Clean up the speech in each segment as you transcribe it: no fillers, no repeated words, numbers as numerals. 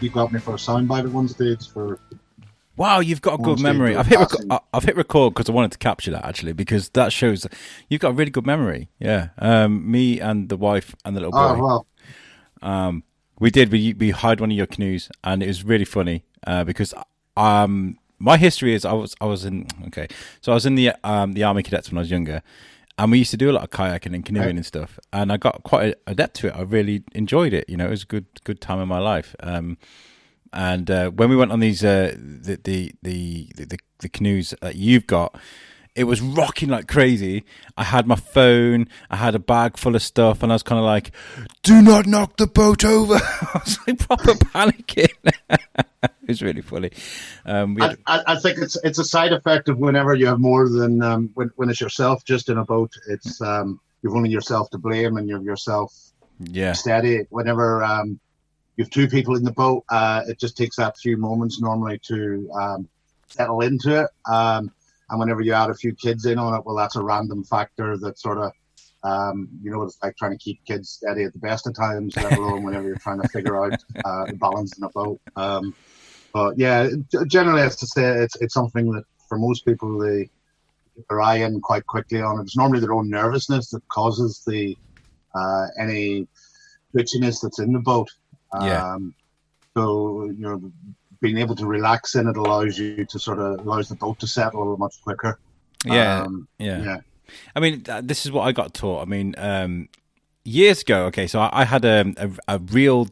you got me for a soundbite at one stage for. Wow, you've got a good memory. I've hit record because I wanted to capture that actually, because that shows you've got a really good memory. Yeah, me and the wife and the little boy. We hired one of your canoes, and it was really funny because my history is I was in the Army Cadets when I was younger, and we used to do a lot of kayaking and canoeing and stuff, and I got quite adept to it. I really enjoyed it. You know, it was a good time in my life. And when we went on these the canoes that you've got, it was rocking like crazy. I had my phone, I had a bag full of stuff, and I was kind of like, "Do not knock the boat over." I was like proper panicking. It was really funny. I think it's a side effect of whenever you have more than when it's yourself just in a boat. It's you've only yourself to blame, and you're yourself steady. Whenever you have two people in the boat, it just takes that few moments normally to settle into it. And whenever you add a few kids in on it, well, that's a random factor that sort of, it's like trying to keep kids steady at the best of times, let alone whenever you're trying to figure out the balance in a boat. But yeah, generally, as to say, it's something that for most people, they get their eye in quite quickly on. It's normally their own nervousness that causes the any twitchiness that's in the boat. So, being able to relax in it allows the boat to settle much quicker. Yeah. I mean, this is what I got taught. I mean, years ago. Okay, so I had a real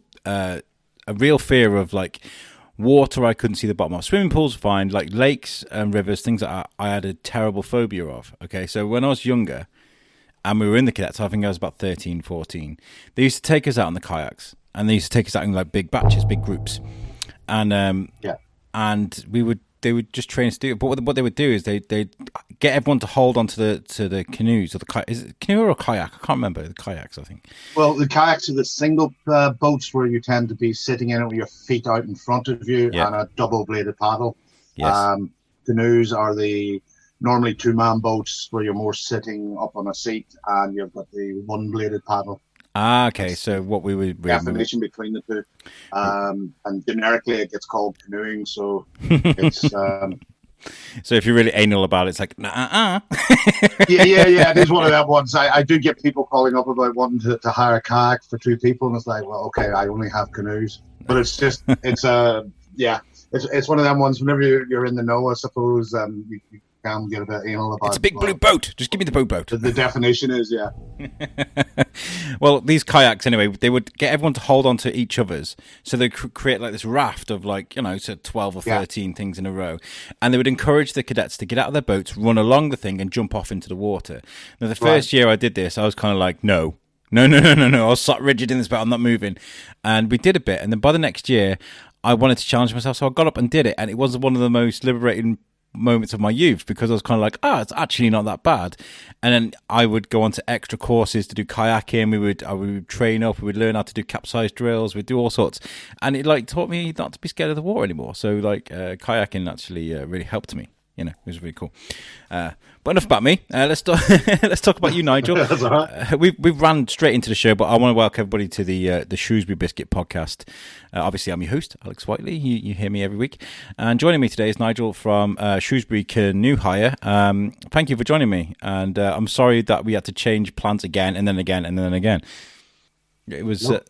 fear of like water. I couldn't see the bottom of. Swimming pools were fine, like lakes and rivers, things that I had a terrible phobia of. Okay, so when I was younger, and we were in the cadets, I think I was about 13, 14. They used to take us out on the kayaks. And they used to take us out in like big batches, big groups, and and they would just train us to do it. But what they would do is they'd get everyone to hold onto the canoes or the is it canoe or a kayak? I can't remember the kayaks. I think. Well, the kayaks are the single boats where you tend to be sitting in it with your feet out in front of you and a double-bladed paddle. Yes. Canoes are the normally two-man boats where you're more sitting up on a seat and you've got the one-bladed paddle. Okay. So what we would definition between the two, and generically it gets called canoeing. So it's so if you're really anal about it, it's like yeah. It is one of them ones. I do get people calling up about wanting to hire a kayak for two people, and it's like, well, okay, I only have canoes, but it's just it's one of them ones. Whenever you're in the know, I suppose, you can get a bit anal about. It's a big blue boat. Just give me the boat. The definition is, yeah. Well, these kayaks, anyway, they would get everyone to hold on to each other's. So they create like this raft of like, so 12 or 13 things in a row. And they would encourage the cadets to get out of their boats, run along the thing and jump off into the water. Now, the first year I did this, I was kind of like, no. I was sat rigid in this boat. I'm not moving. And we did a bit. And then by the next year, I wanted to challenge myself. So I got up and did it. And it was one of the most liberating moments of my youth, because I was kind of like, it's actually not that bad. And then I would go on to extra courses to do kayaking. We would train up, we would learn how to do capsize drills, we'd do all sorts, and it like taught me not to be scared of the water anymore. So like kayaking actually really helped me. It was really cool. But enough about me. Let's talk about you, Nigel. That's all right. We've ran straight into the show, but I want to welcome everybody to the Shrewsbury Biscuit podcast. Obviously, I'm your host, Alex Whiteley. You hear me every week. And joining me today is Nigel from Shrewsbury Canoe Hire. Thank you for joining me. And I'm sorry that we had to change plans again and then again and then again. It was to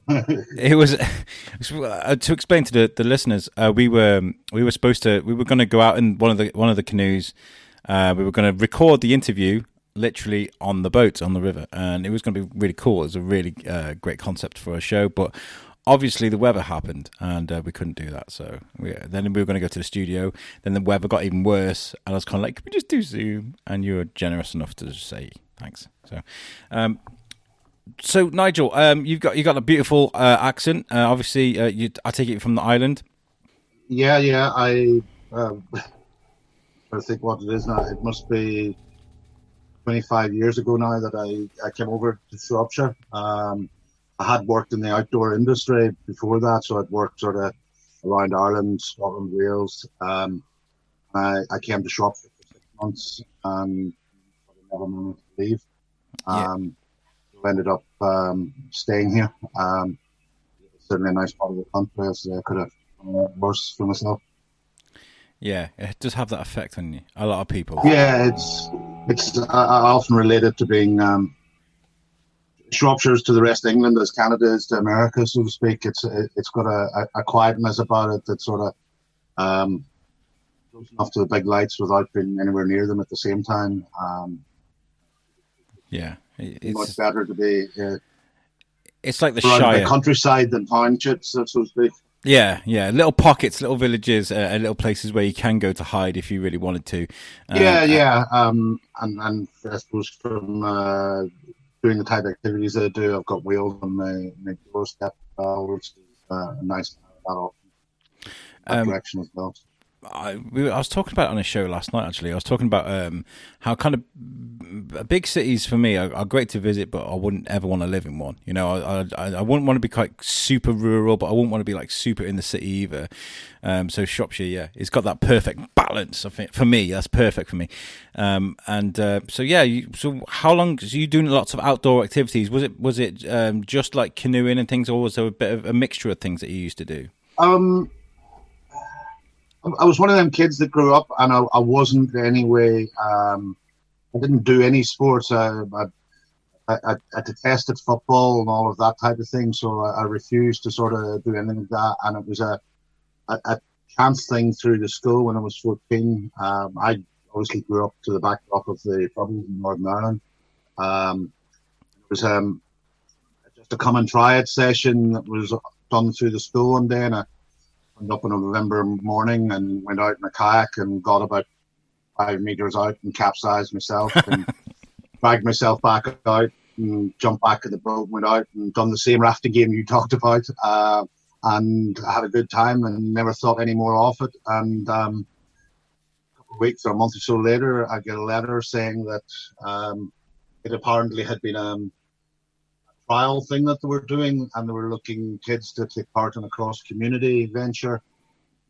explain to the listeners. We were going to go out in one of the canoes. We were going to record the interview literally on the boat on the river, and it was going to be really cool. It was a really great concept for a show, but obviously the weather happened, and we couldn't do that. So then we were going to go to the studio. Then the weather got even worse, and I was kind of like, "Can we just do Zoom?" And you were generous enough to just say thanks. So Nigel, you've got a beautiful accent. Obviously, I take it from the island. Yeah. I think what it is now. It must be 25 years ago now that I came over to Shropshire. I had worked in the outdoor industry before that, so I'd worked sort of around Ireland, Scotland, Wales. I came to Shropshire for 6 months and never managed to leave. Ended up staying here. It's certainly a nice part of the country, so I could have worse for myself. Yeah, it does have that effect on you. A lot of people. Yeah, I often relate it to being Shropshire's to the rest of England as Canada is to America, so to speak. It's got a quietness about it that sort of close enough to the big lights without being anywhere near them at the same time. Yeah, it's much better to be. It's like the around Shire, the countryside than townships, so to speak. Yeah, little pockets, little villages, and little places where you can go to hide if you really wanted to. Yeah. And I suppose from doing the type of activities that I do, I've got wheels on my doorstep, which is a nice that direction as well. I was talking about it on a show last night. Actually, I was talking about how kind of big cities for me are great to visit, but I wouldn't ever want to live in one. You know, I wouldn't want to be quite super rural, but I wouldn't want to be like super in the city either. So Shropshire, yeah, it's got that perfect balance. I think for me, that's perfect for me. So how long? So you doing lots of outdoor activities? Was it just like canoeing and things, or was there a bit of a mixture of things that you used to do? I was one of them kids that grew up, and I wasn't anyway. I didn't do any sports. I detested football and all of that type of thing, so I refused to sort of do anything like that. And it was a chance thing through the school when I was 14. I obviously grew up to the backdrop of the troubles in Northern Ireland. It was just a come and try it session that was done through the school one day, and I went up on a November morning and went out in a kayak and got about 5 meters out and capsized myself and dragged myself back out and jumped back in the boat, went out and done the same rafting game you talked about, and I had a good time and never thought any more of it. And a couple of weeks or a month or so later, I get a letter saying that it apparently had been a trial thing that they were doing, and they were looking kids to take part in a cross-community venture.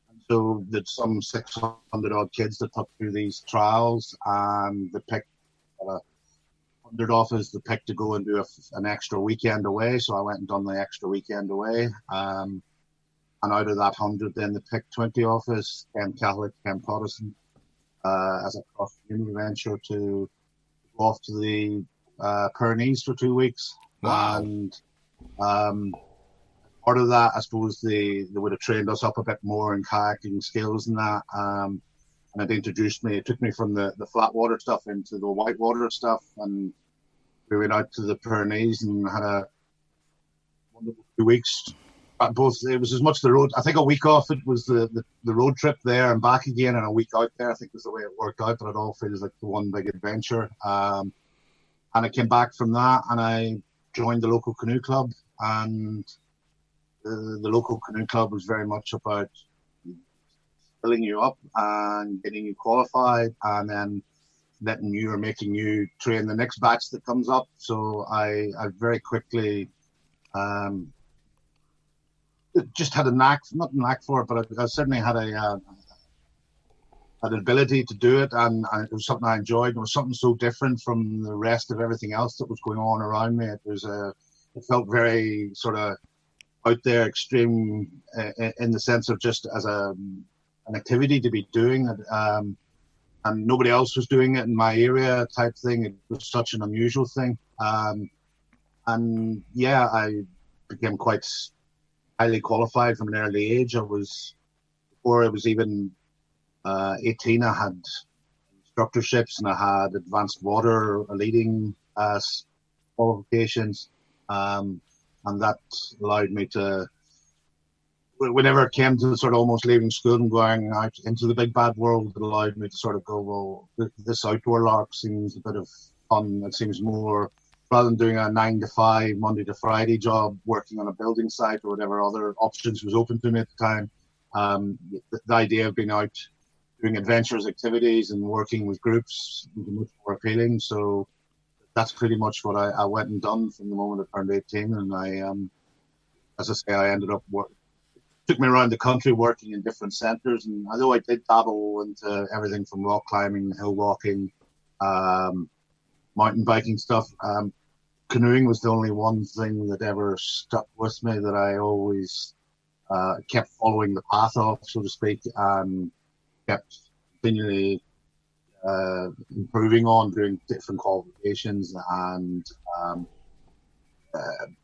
And so there's some 600 odd kids that took through these trials, and they picked 100 off as they picked to go and do an extra weekend away. So I went and done the extra weekend away. And out of that 100, then they picked 20 off us, 10 Catholic, 10 Protestant, as a cross-community venture to go off to the Pyrenees for 2 weeks. Wow. And part of that, I suppose they would have trained us up a bit more in kayaking skills and that. And it introduced me. It took me from the flat water stuff into the white water stuff, and we went out to the Pyrenees and had a wonderful 2 weeks. Both, it was as much the road. I think a week off it was the road trip there and back again, and a week out there. I think was the way it worked out, but it all feels like the one big adventure. And I came back from that, and I joined the local canoe club, and the local canoe club was very much about filling you up and getting you qualified, and then letting you or making you train the next batch that comes up. So I very quickly just had not a knack for it, but I certainly had an ability to do it, and it was something I enjoyed. It was something so different from the rest of everything else that was going on around me. It felt very sort of out there, extreme in the sense of just as an activity to be doing it, and nobody else was doing it in my area type thing. It was such an unusual thing, and yeah, I became quite highly qualified from an early age. Before I was even 18, I had instructorships and I had advanced water leading qualifications, and that allowed me to, whenever it came to sort of almost leaving school and going out into the big bad world, it allowed me to sort of go, well, this outdoor lark seems a bit of fun. It seems more, rather than doing a 9 to 5 Monday to Friday job working on a building site or whatever other options was open to me at the time, the idea of being out doing adventurous activities and working with groups was much more appealing. So that's pretty much what I went and done from the moment I turned 18. And I, as I say, I ended up took me around the country working in different centres. And although I did dabble into everything from rock climbing, hill walking, mountain biking stuff, canoeing was the only one thing that ever stuck with me, that I always kept following the path of, so to speak, and kept continually improving on doing different qualifications. And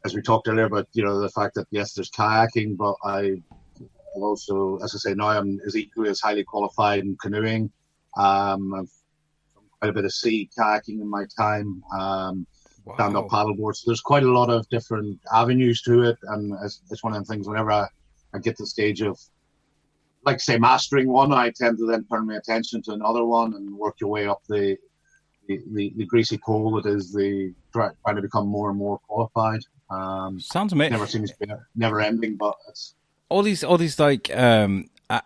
as we talked earlier about, the fact that yes, there's kayaking, but I also, as I say, now I'm as equally as highly qualified in canoeing. I've done quite a bit of sea kayaking in my time. Stand-up paddleboard. So there's quite a lot of different avenues to it, and it's one of them things. Whenever I get to the stage of, like, say, mastering one, I tend to then turn my attention to another one and work your way up the greasy pole that is trying to become more and more qualified. Sounds amazing. Never seems to be never ending, but it's all these like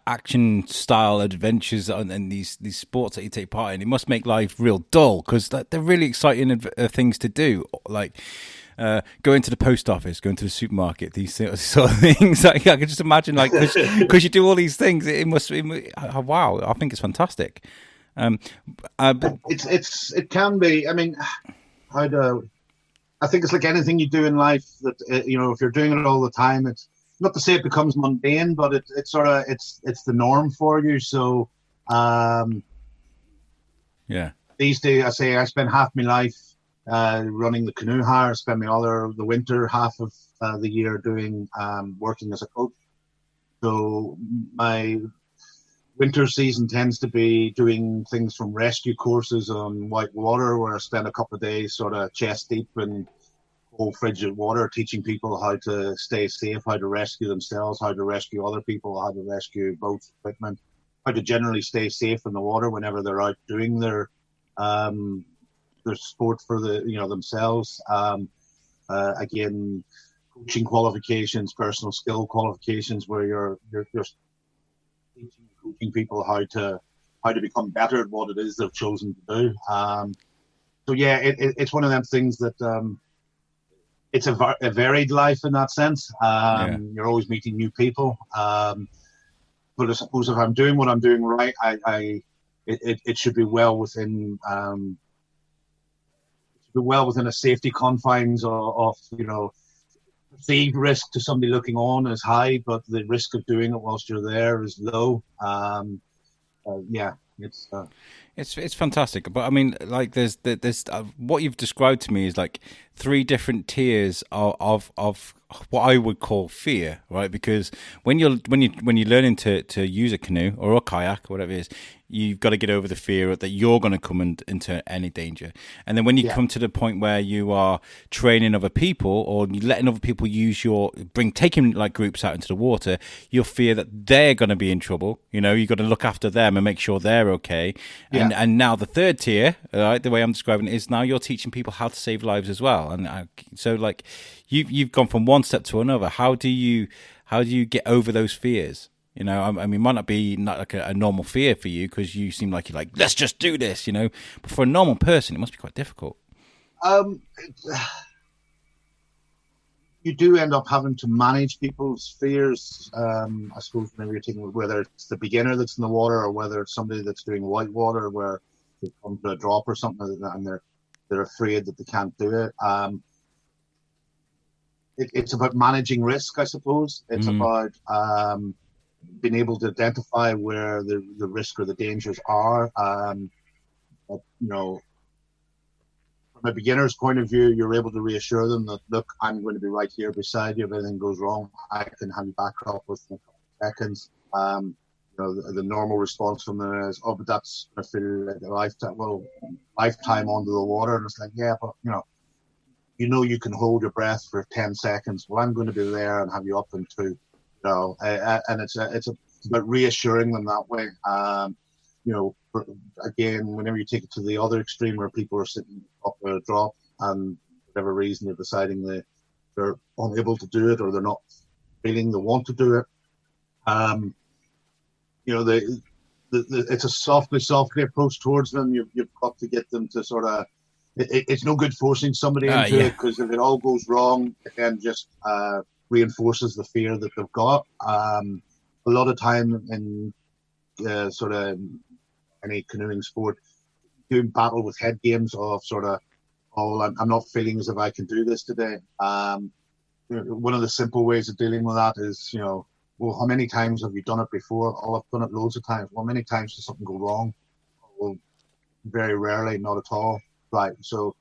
action style adventures and these sports that you take part in. It must make life real dull, because they're really exciting things to do, like going to the post office, going to the supermarket, these sort of things. Like, I can just imagine, like, because you do all these things, wow, I think it's fantastic. It can be. I mean, I think it's like anything you do in life that if you're doing it all the time, it's not to say it becomes mundane, but it's sort of it's the norm for you. So these days, I say I spend half my life running the canoe hire, spend the winter half of the year doing working as a coach. So my winter season tends to be doing things from rescue courses on white water, where I spend a couple of days sort of chest deep in cold frigid water, teaching people how to stay safe, how to rescue themselves, how to rescue other people, how to rescue boats, equipment, how to generally stay safe in the water whenever they're out doing their sport for themselves. Again, coaching qualifications, personal skill qualifications, where you're teaching people how to become better at what it is they've chosen to do. So yeah, it's one of them things that it's a varied life in that sense. You're always meeting new people. But I suppose if I'm doing what I'm doing right, it should be well within a safety confines of perceived risk to somebody looking on is high, but the risk of doing it whilst you're there is low. It's fantastic. But I mean, like, there's what you've described to me is like 3 different tiers of what I would call fear, right? Because when you're learning to use a canoe or a kayak, whatever it is, you've got to get over the fear that you're going to come into any danger. And then when you come to the point where you are training other people, or letting other people taking like groups out into the water, you'll fear that they're going to be in trouble. You've got to look after them and make sure they're okay. And now the third tier, right, the way I'm describing it, is now you're teaching people how to save lives as well. And so, like, you've gone from one step to another. How do you get over those fears? I mean, it might not be like a normal fear for you, because you seem like you're like, let's just do this, But for a normal person, it must be quite difficult. You do end up having to manage people's fears. I suppose whenever you're taking, whether it's the beginner that's in the water, or whether it's somebody that's doing white water, where they come to a drop or something, and they're afraid that they can't do it. It's about managing risk, I suppose. It's about being able to identify where the risk or the dangers are. From a beginner's point of view, you're able to reassure them that, look, I'm going to be right here beside you. If anything goes wrong, I can hand you back up within a couple of seconds. The normal response from them is, oh, but that's going to feel like a lifetime under the water. And it's like, yeah, but you can hold your breath for 10 seconds. Well, I'm going to be there and have you up in 2. And it's about reassuring them that way. Again, whenever you take it to the other extreme, where people are sitting up at a drop, and for whatever reason they're deciding they're unable to do it, or they're not feeling they want to do it, it's a softly approach towards them. You've got to get them to sort of. It's no good forcing somebody into it, because if it all goes wrong, it then just reinforces the fear that they've got. A lot of time in sort of any canoeing sport, doing battle with head games of sort of, I'm not feeling as if I can do this today. One of the simple ways of dealing with that is, well, how many times have you done it before? Oh, I've done it loads of times. Well, many times does something go wrong? Well, very rarely, not at all. Right. So,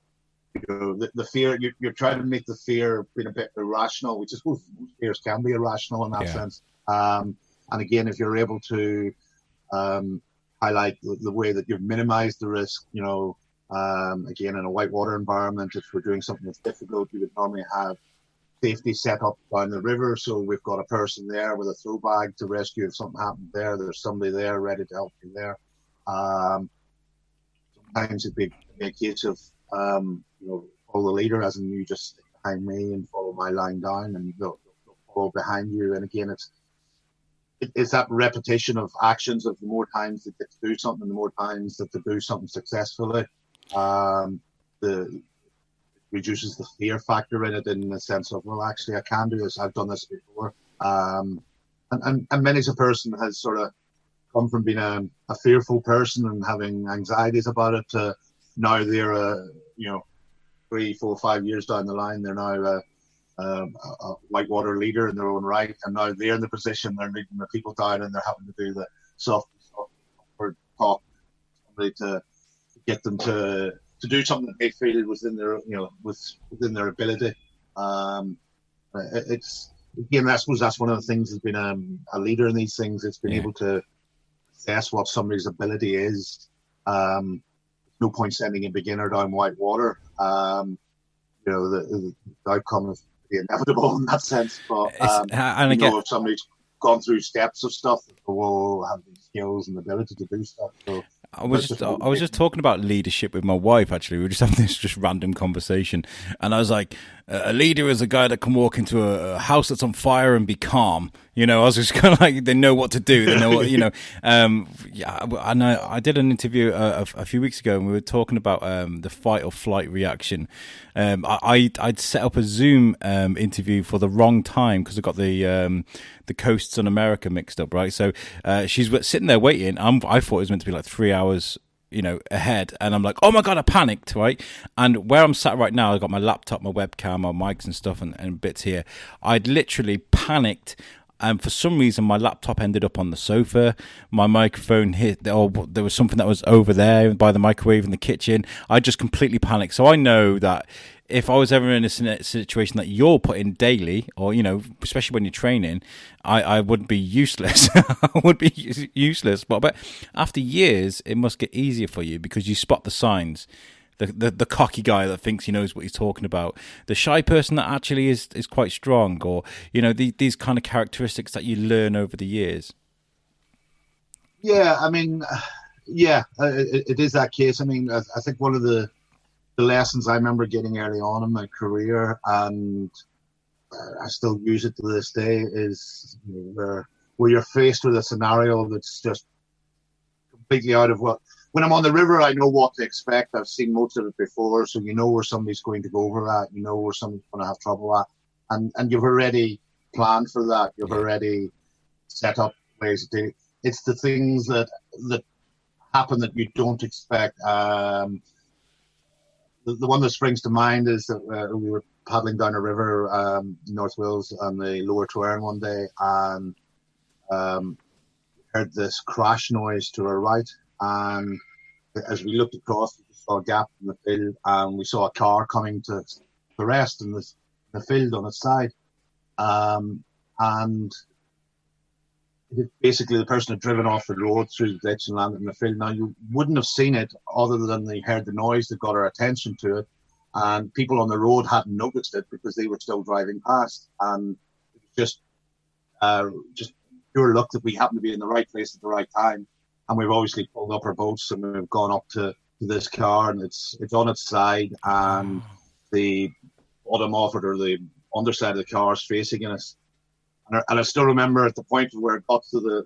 the fear, you're trying to make the fear being a bit irrational, which I suppose most fears can be irrational in that sense. And again, if you're able to highlight the way that you've minimized the risk, again, in a whitewater environment, if we're doing something that's difficult, you would normally have safety set up down the river. So we've got a person there with a throw bag to rescue if something happened there. There's somebody there ready to help you there. Sometimes it'd be a case of, follow the leader, as in you just stick behind me and follow my line down, and they'll follow behind you. And again, it's that repetition of actions of the more times that they do something, the more times that they do something successfully. Reduces the fear factor in it, in the sense of, well, actually, I can do this. I've done this before. And many a person has sort of come from being a fearful person and having anxieties about it to now they're 3, 4, 5 years down the line, they're now a whitewater leader in their own right, and now they're in the position, they're leading the people down, and they're having to do the soft talk, somebody to get them to do something that they feel within their within their ability. It's, again, I suppose that's one of the things, has been a leader in these things. It's been able to assess what somebody's ability is. No point sending a beginner down white water. The outcome is inevitable in that sense. But if somebody's gone through steps of stuff, they will have the skills and ability to do stuff. So I was just talking about leadership with my wife. Actually, we were just having this just random conversation, and I was like, a leader is a guy that can walk into a house that's on fire and be calm. I was just kind of like, they know what to do. They know what, I know. I did an interview a few weeks ago, and we were talking about the fight or flight reaction. I'd set up a Zoom interview for the wrong time because I got the coasts on America mixed up, right? So she's sitting there waiting. I thought it was meant to be like 3 hours ahead, and I'm like, oh my god, I panicked, right? And where I'm sat right now, I've got my laptop, my webcam, my mics and stuff and bits here. I'd literally panicked, and for some reason my laptop ended up on the sofa, my microphone hit, or there was something that was over there by the microwave in the kitchen. I just completely panicked. So I know that if I was ever in a situation that you're put in daily, or especially when you're training, I would be useless. I would be useless. But after years, it must get easier for you because you spot the signs. The cocky guy that thinks he knows what he's talking about, the shy person that actually is quite strong, or these kind of characteristics that you learn over the years. Yeah, I mean, it is that case. I mean, I think one of the lessons I remember getting early on in my career, and I still use it to this day, is where you're faced with a scenario that's just completely out of what. When I'm on the river, I know what to expect. I've seen most of it before, so you know where somebody's going to go over that. You know where somebody's going to have trouble at, and you've already planned for that. You've already set up ways to do it. It's the things that happen that you don't expect. The one that springs to mind is that we were paddling down a river in North Wales on the Lower Twyern one day, and heard this crash noise to our right. And as we looked across, we saw a gap in the field, and we saw a car coming to the rest in the field on its side. And basically the person had driven off the road through the ditch and landed in the field. Now, you wouldn't have seen it other than they heard the noise that got our attention to it, and people on the road hadn't noticed it because they were still driving past. And it was just pure luck that we happened to be in the right place at the right time. And we've obviously pulled up our boats and we've gone up to this car, and it's on its side, and the bottom of it, or the underside of the car, is facing us. And I still remember at the point where it got to the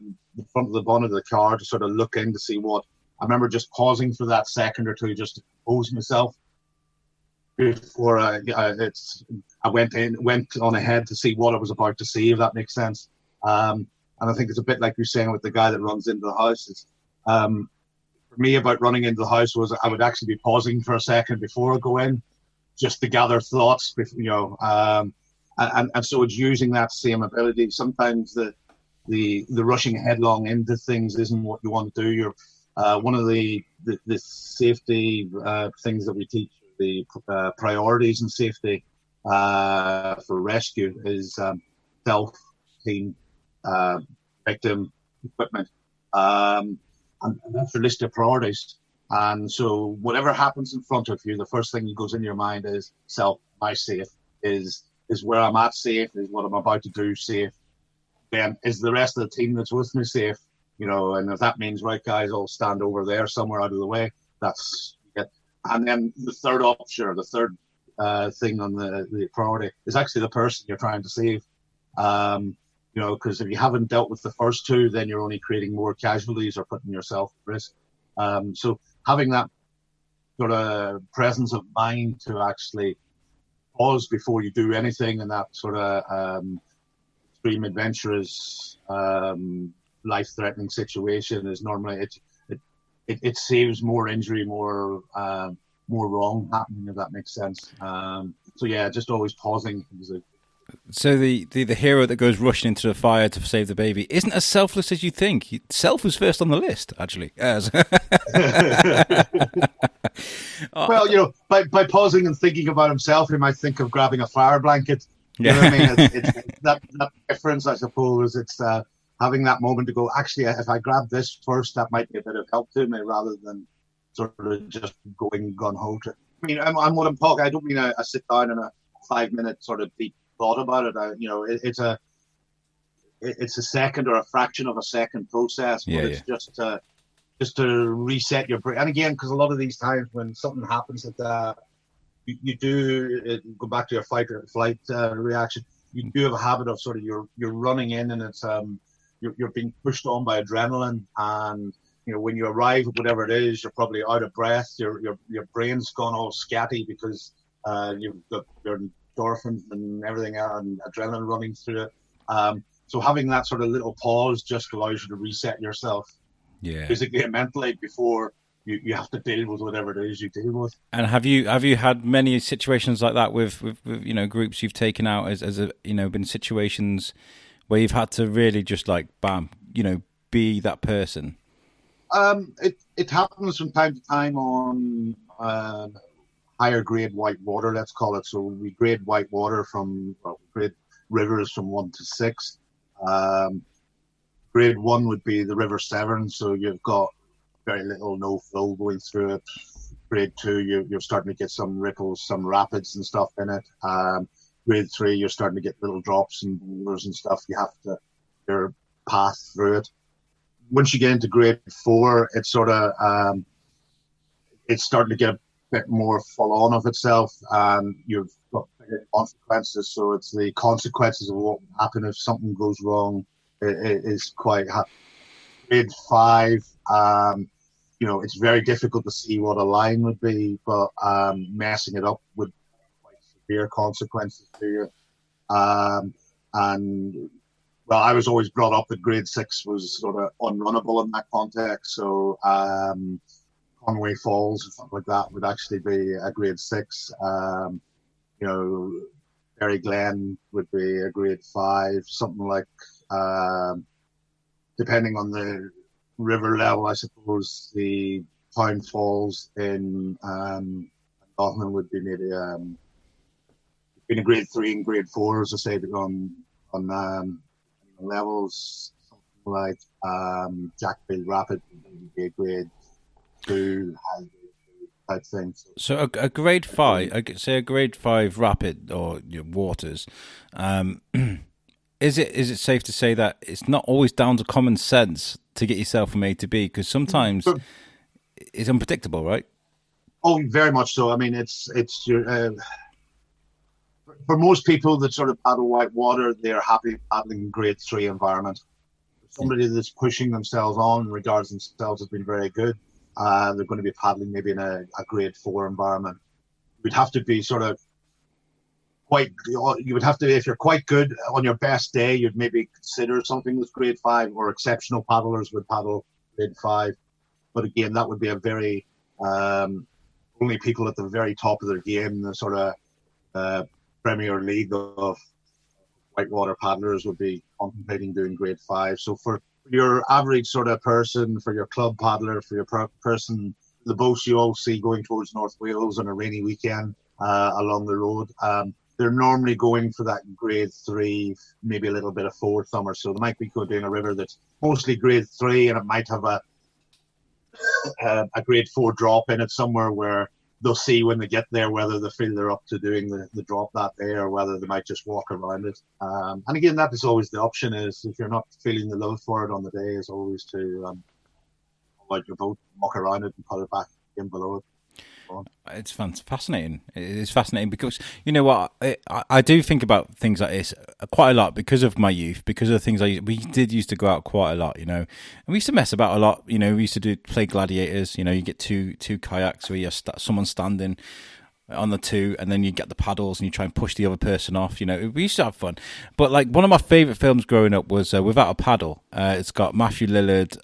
front of the bonnet of the car to sort of look in to see what. I remember just pausing for that second or two just to compose myself before I went on ahead to see what I was about to see, if that makes sense. And I think it's a bit like you're saying with the guy that runs into the house. It's, for me, about running into the house was I would actually be pausing for a second before I go in, just to gather thoughts, and so it's using that same ability. Sometimes the the rushing headlong into things isn't what you want to do. You're one of the safety things that we teach, the priorities in safety for rescue is self, team, victim, equipment, and that's your list of priorities. And so whatever happens in front of you, the first thing that goes in your mind is self. Am I safe? Is where I'm at safe? Is what I'm about to do safe? Then is the rest of the team that's with me safe? You know, and if that means, right, guys, I'll stand over there somewhere out of the way, that's it. And then the third option, or the third thing on the priority is actually the person you're trying to save. You know, because if you haven't dealt with the first two, then you're only creating more casualties or putting yourself at risk. So having that sort of presence of mind to actually pause before you do anything, and that sort of extreme adventurous life-threatening situation is normally it saves more injury, more wrong happening, if that makes sense. So yeah, just always pausing. So the hero that goes rushing into the fire to save the baby isn't as selfless as you think. Self was first on the list, actually. Well, you know, by pausing and thinking about himself, he might think of grabbing a fire blanket. You know what I mean? It's that difference, I suppose. It's having that moment to go, actually, if I grab this first, that might be a bit of help to me, rather than sort of just going gun-ho. I mean, I'm what I'm talking. I don't mean I sit down in a 5-minute sort of deep thought about it. You know, it's a second or a fraction of a second process, but it's just to reset your brain. And again, because a lot of these times when something happens that you do go back to your fight or flight reaction, you do have a habit of sort of you're running in, and it's you're being pushed on by adrenaline, and you know, when you arrive at whatever it is, you're probably out of breath, your brain's gone all scatty because you've got your endorphins and everything else, and adrenaline running through it. So having that sort of little pause just allows you to reset yourself, physically and mentally, before you have to deal with whatever it is you deal with. And have you had many situations like that with you know, groups you've taken out as a, you know, been situations where you've had to really just like bam, you know, be that person? It happens from time to time on higher grade white water, let's call it. So we grade white water grade rivers from 1 to 6. Grade 1 would be the River Severn, so you've got very little, no flow going through it. Grade 2, you're starting to get some ripples, some rapids and stuff in it. Grade 3, you're starting to get little drops and boulders and stuff. You have to your path through it. Once you get into grade 4, it's sort of it's starting to get a bit more full on of itself, and you've got bigger consequences. So it's the consequences of what will happen if something goes wrong. It is quite grade 5. You know, it's very difficult to see what a line would be, but messing it up would have quite severe consequences to you. And well, I was always brought up that grade 6 was sort of unrunnable in that context. So Conway Falls and stuff like that would actually be a grade 6. You know, Berry Glen would be a grade 5. Something like, depending on the river level, I suppose the Town Falls in Nottingham would be maybe between a grade 3 and grade 4, as I say, on levels. Something like Jackfield Rapid would be a grade 2 type thing. So a grade 5, say a grade 5 rapid or waters. Is it safe to say that it's not always down to common sense to get yourself from A to B? Because sometimes it's unpredictable, right? Oh, very much so. I mean, it's your for most people that sort of paddle white water, they're happy paddling grade 3 environment. Somebody that's pushing themselves on, regards themselves as being very good, they're going to be paddling maybe in a grade 4 environment. You'd have to be sort of you would have to, if you're quite good on your best day, you'd maybe consider something with grade 5, or exceptional paddlers would paddle grade 5. But again, that would be a very only people at the very top of their game, the sort of Premier League of whitewater paddlers would be contemplating doing grade 5. So for your average sort of person, for your club paddler, for your person, the boats you all see going towards North Wales on a rainy weekend along the road, they're normally going for that grade 3, maybe a little bit of 4 summer. So they might be doing a river that's mostly grade 3, and it might have a grade 4 drop in it somewhere, where they'll see when they get there whether they feel they're up to doing the drop that day, or whether they might just walk around it. And again, that is always the option, is if you're not feeling the love for it on the day, is always to pull out your boat, walk around it and put it back in below it. It's fascinating. It's fascinating because, you know what, I do think about things like this quite a lot because of my youth, because of the things we used to go out quite a lot, you know, and we used to mess about a lot, you know. We used to play gladiators, you know. You get two kayaks where you have someone standing on the two, and then you get the paddles and you try and push the other person off, you know. We used to have fun. But like, one of my favorite films growing up was Without a Paddle. It's got Matthew Lillard,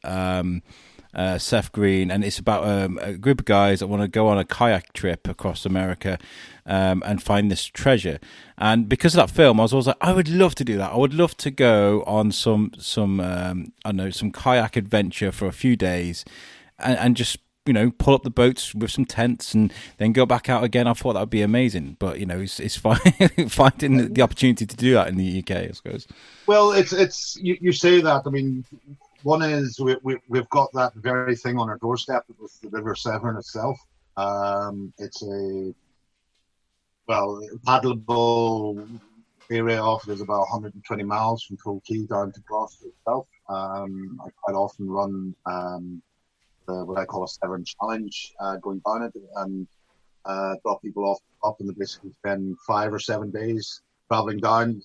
Seth Green, and it's about a group of guys that want to go on a kayak trip across America and find this treasure. And because of that film, I was always like, I would love to do that. I would love to go on some I don't know, some kayak adventure for a few days and just, you know, pull up the boats with some tents and then go back out again. I thought that would be amazing, but you know, it's finding the opportunity to do that in the UK, I suppose. Well, it's you say that. I mean, one is we've got that very thing on our doorstep with the River Severn itself. It's a paddleable area of it is about 120 miles from Kilkee down to Gloucester itself. I quite often run what I call a Severn challenge, going down it and drop people off, and they basically spend 5 or 7 days traveling down.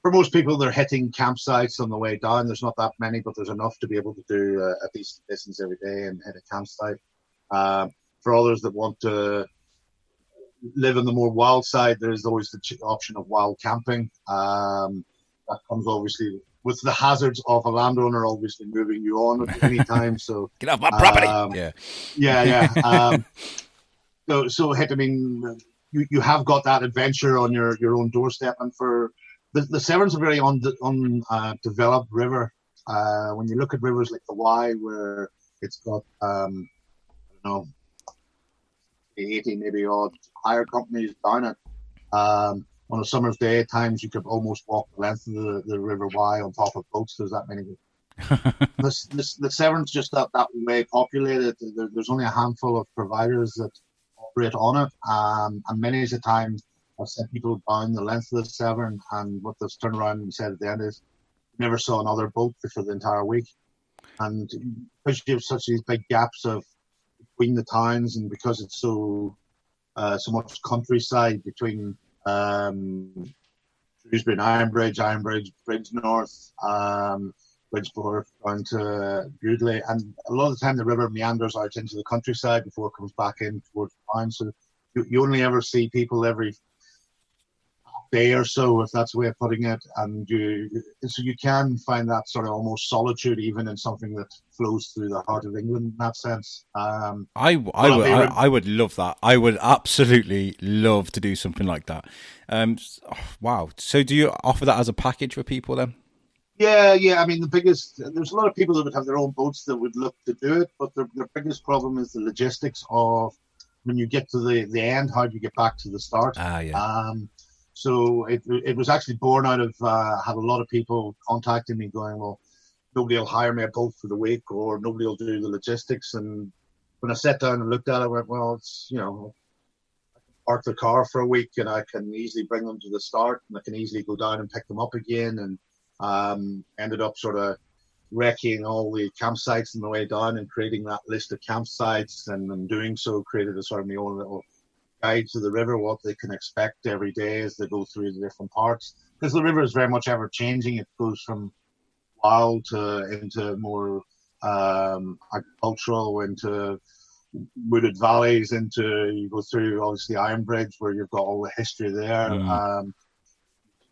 For most people, they're hitting campsites on the way down. There's not that many, but there's enough to be able to do a decent distance every day and hit a campsite. For others that want to live on the more wild side, there's always the option of wild camping. That comes obviously with the hazards of a landowner obviously moving you on at any time. So get off my property. Yeah. So I mean, you have got that adventure on your own doorstep, and for the Severn's a very undeveloped river. When you look at rivers like the Wye, where it's got, I don't know, 80 maybe odd hire companies down it. On a summer's day, at times you could almost walk the length of the River Wye on top of boats. There's that many. The Severn's just that way populated. There's only a handful of providers that operate on it, and many of the time I've sent people down the length of the Severn, and what they've turned around and said at the end is, never saw another boat for the entire week. And because you have such these big gaps between the towns, and because it's so much countryside between Shrewsbury and Ironbridge, Bridge North, Bridgeport down to Bewdley, and a lot of the time the river meanders out into the countryside before it comes back in towards the town. So you only ever see people every day or so, if that's the way of putting it, and so you can find that sort of almost solitude even in something that flows through the heart of England in that sense. I would love that. I would absolutely love to do something like that. Wow. So do you offer that as a package for people then? Yeah. I mean, there's a lot of people that would have their own boats that would look to do it, but their biggest problem is the logistics of when you get to the end, how do you get back to the start? So it was actually born out of had a lot of people contacting me going, well, nobody will hire me a boat for the week, or nobody will do the logistics. And when I sat down and looked at it, I went, well, it's, you know, I can park the car for a week and I can easily bring them to the start, and I can easily go down and pick them up again. And ended up sort of wrecking all the campsites on the way down and creating that list of campsites, and in doing so created a sort of my own little guide to the river, what they can expect every day as they go through the different parts, because the river is very much ever changing. It goes from wild into more agricultural, into wooded valleys, into, you go through obviously Ironbridge where you've got all the history there.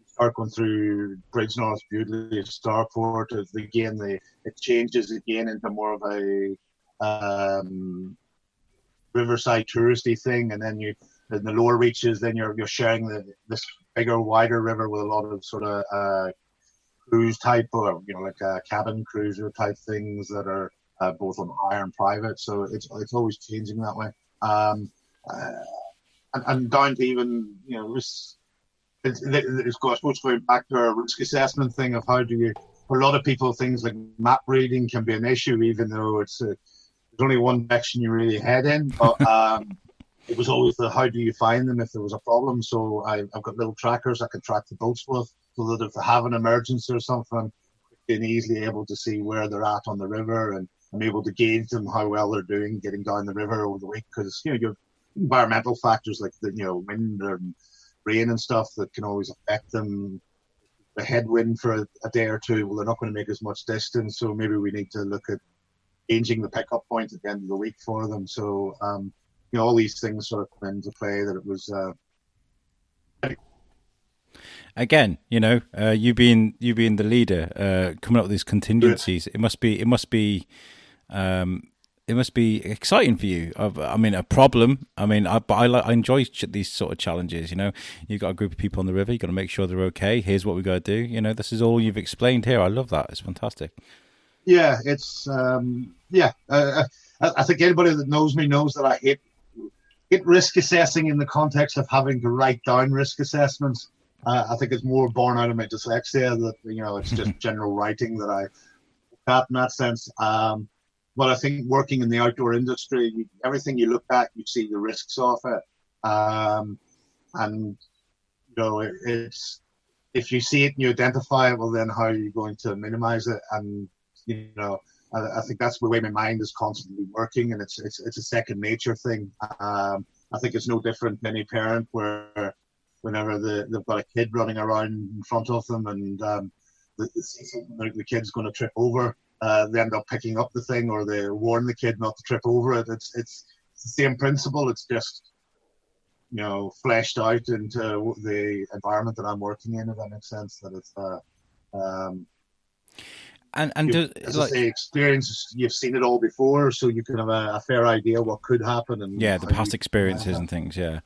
Start going through Bridge North, Bewdley, Starport, again it changes again into more of a riverside touristy thing, and then in the lower reaches, then you're sharing this bigger, wider river with a lot of sort of cruise type, or like cabin cruiser type things that are both on hire and private. So it's always changing that way. And down to even risk. It's I suppose going back to our risk assessment thing of how do you. For a lot of people, things like map reading can be an issue, even though there's only one direction you really head in. But it was always the how do you find them if there was a problem. So I've got little trackers I can track the boats with, so that if they have an emergency or something, I'm easily able to see where they're at on the river, and I'm able to gauge them how well they're doing getting down the river over the week, because you have environmental factors like the wind and rain and stuff that can always affect them. The headwind for a day or two, well, they're not going to make as much distance, so maybe we need to look at changing the pickup point at the end of the week for them. So all these things sort of come into play. That it was again, you being the leader, coming up with these contingencies. It must be exciting for you. I mean, a problem. I mean, I enjoy these sort of challenges. You've got a group of people on the river. You've got to make sure they're okay. Here's what we got to do. This is all you've explained here. I love that. It's fantastic. Yeah, it's I think anybody that knows me knows that I hate risk assessing in the context of having to write down risk assessments. I think it's more born out of my dyslexia that it's just general writing that I got in that sense. But I think working in the outdoor industry, everything you look at, you see the risks of it, and it's if you see it and you identify it, well, then how are you going to minimize it? And I think that's the way my mind is constantly working, and it's a second nature thing. I think it's no different than any parent where whenever they've got a kid running around in front of them and the kid's going to trip over, they end up picking up the thing, or they warn the kid not to trip over it. It's the same principle. It's just fleshed out into the environment that I'm working in, if that makes sense. That it's experience, you've seen it all before, so you can have a fair idea what could happen, and the past experiences and things. Yeah.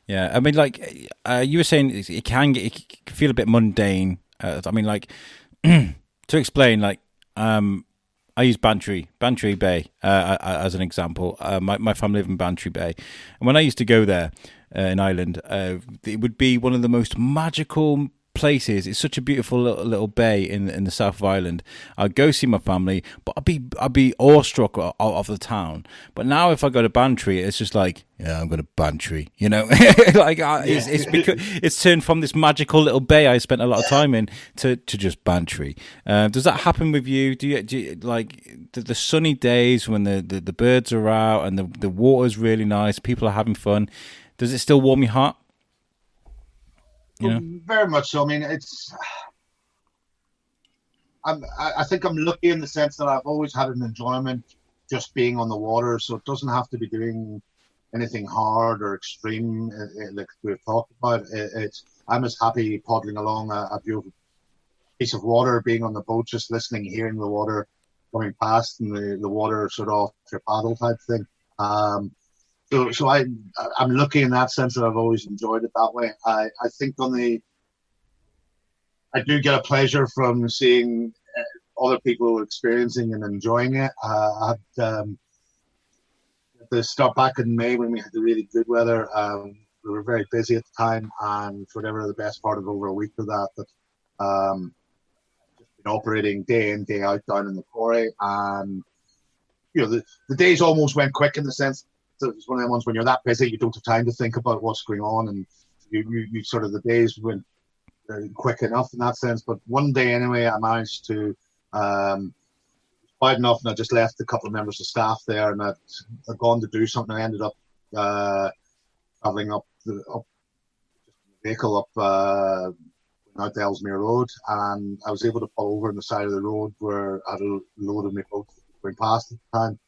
I mean, like you were saying, it can feel a bit mundane. I mean, like to explain, like I use Bantry Bay as an example. My family live in Bantry Bay, and when I used to go there in Ireland, it would be one of the most magical places. It's such a beautiful little bay in the south of Ireland. I'd go see my family, but I'd be awestruck of the town. But now if I go to Bantry, it's just like, I'm going to Bantry, it's because it's turned from this magical little bay I spent a lot of time in to just Bantry. Does that happen with you? Do you like the sunny days when the birds are out and the water's really nice, people are having fun? Does it still warm your heart? Very much so. I mean, I think I'm lucky in the sense that I've always had an enjoyment just being on the water, so it doesn't have to be doing anything hard or extreme like we've talked about. I'm as happy paddling along a beautiful piece of water, being on the boat, just listening, hearing the water coming past, and the water sort of off your paddle type thing. So I'm lucky in that sense that I've always enjoyed it that way. I think I do get a pleasure from seeing other people experiencing and enjoying it. I had the start back in May when we had the really good weather. We were very busy at the time, and for whatever the best part of over a week of that, just been operating day in, day out down in the quarry, and the days almost went quick in the sense. So it's one of the ones when you're that busy, you don't have time to think about what's going on, and you sort of the days went quick enough in that sense. But one day anyway, I managed to quite enough, and I just left a couple of members of staff there, and I'd gone to do something. I ended up travelling up the vehicle up out the Ellesmere Road, and I was able to pull over on the side of the road where I had a load of my boats going past at the time.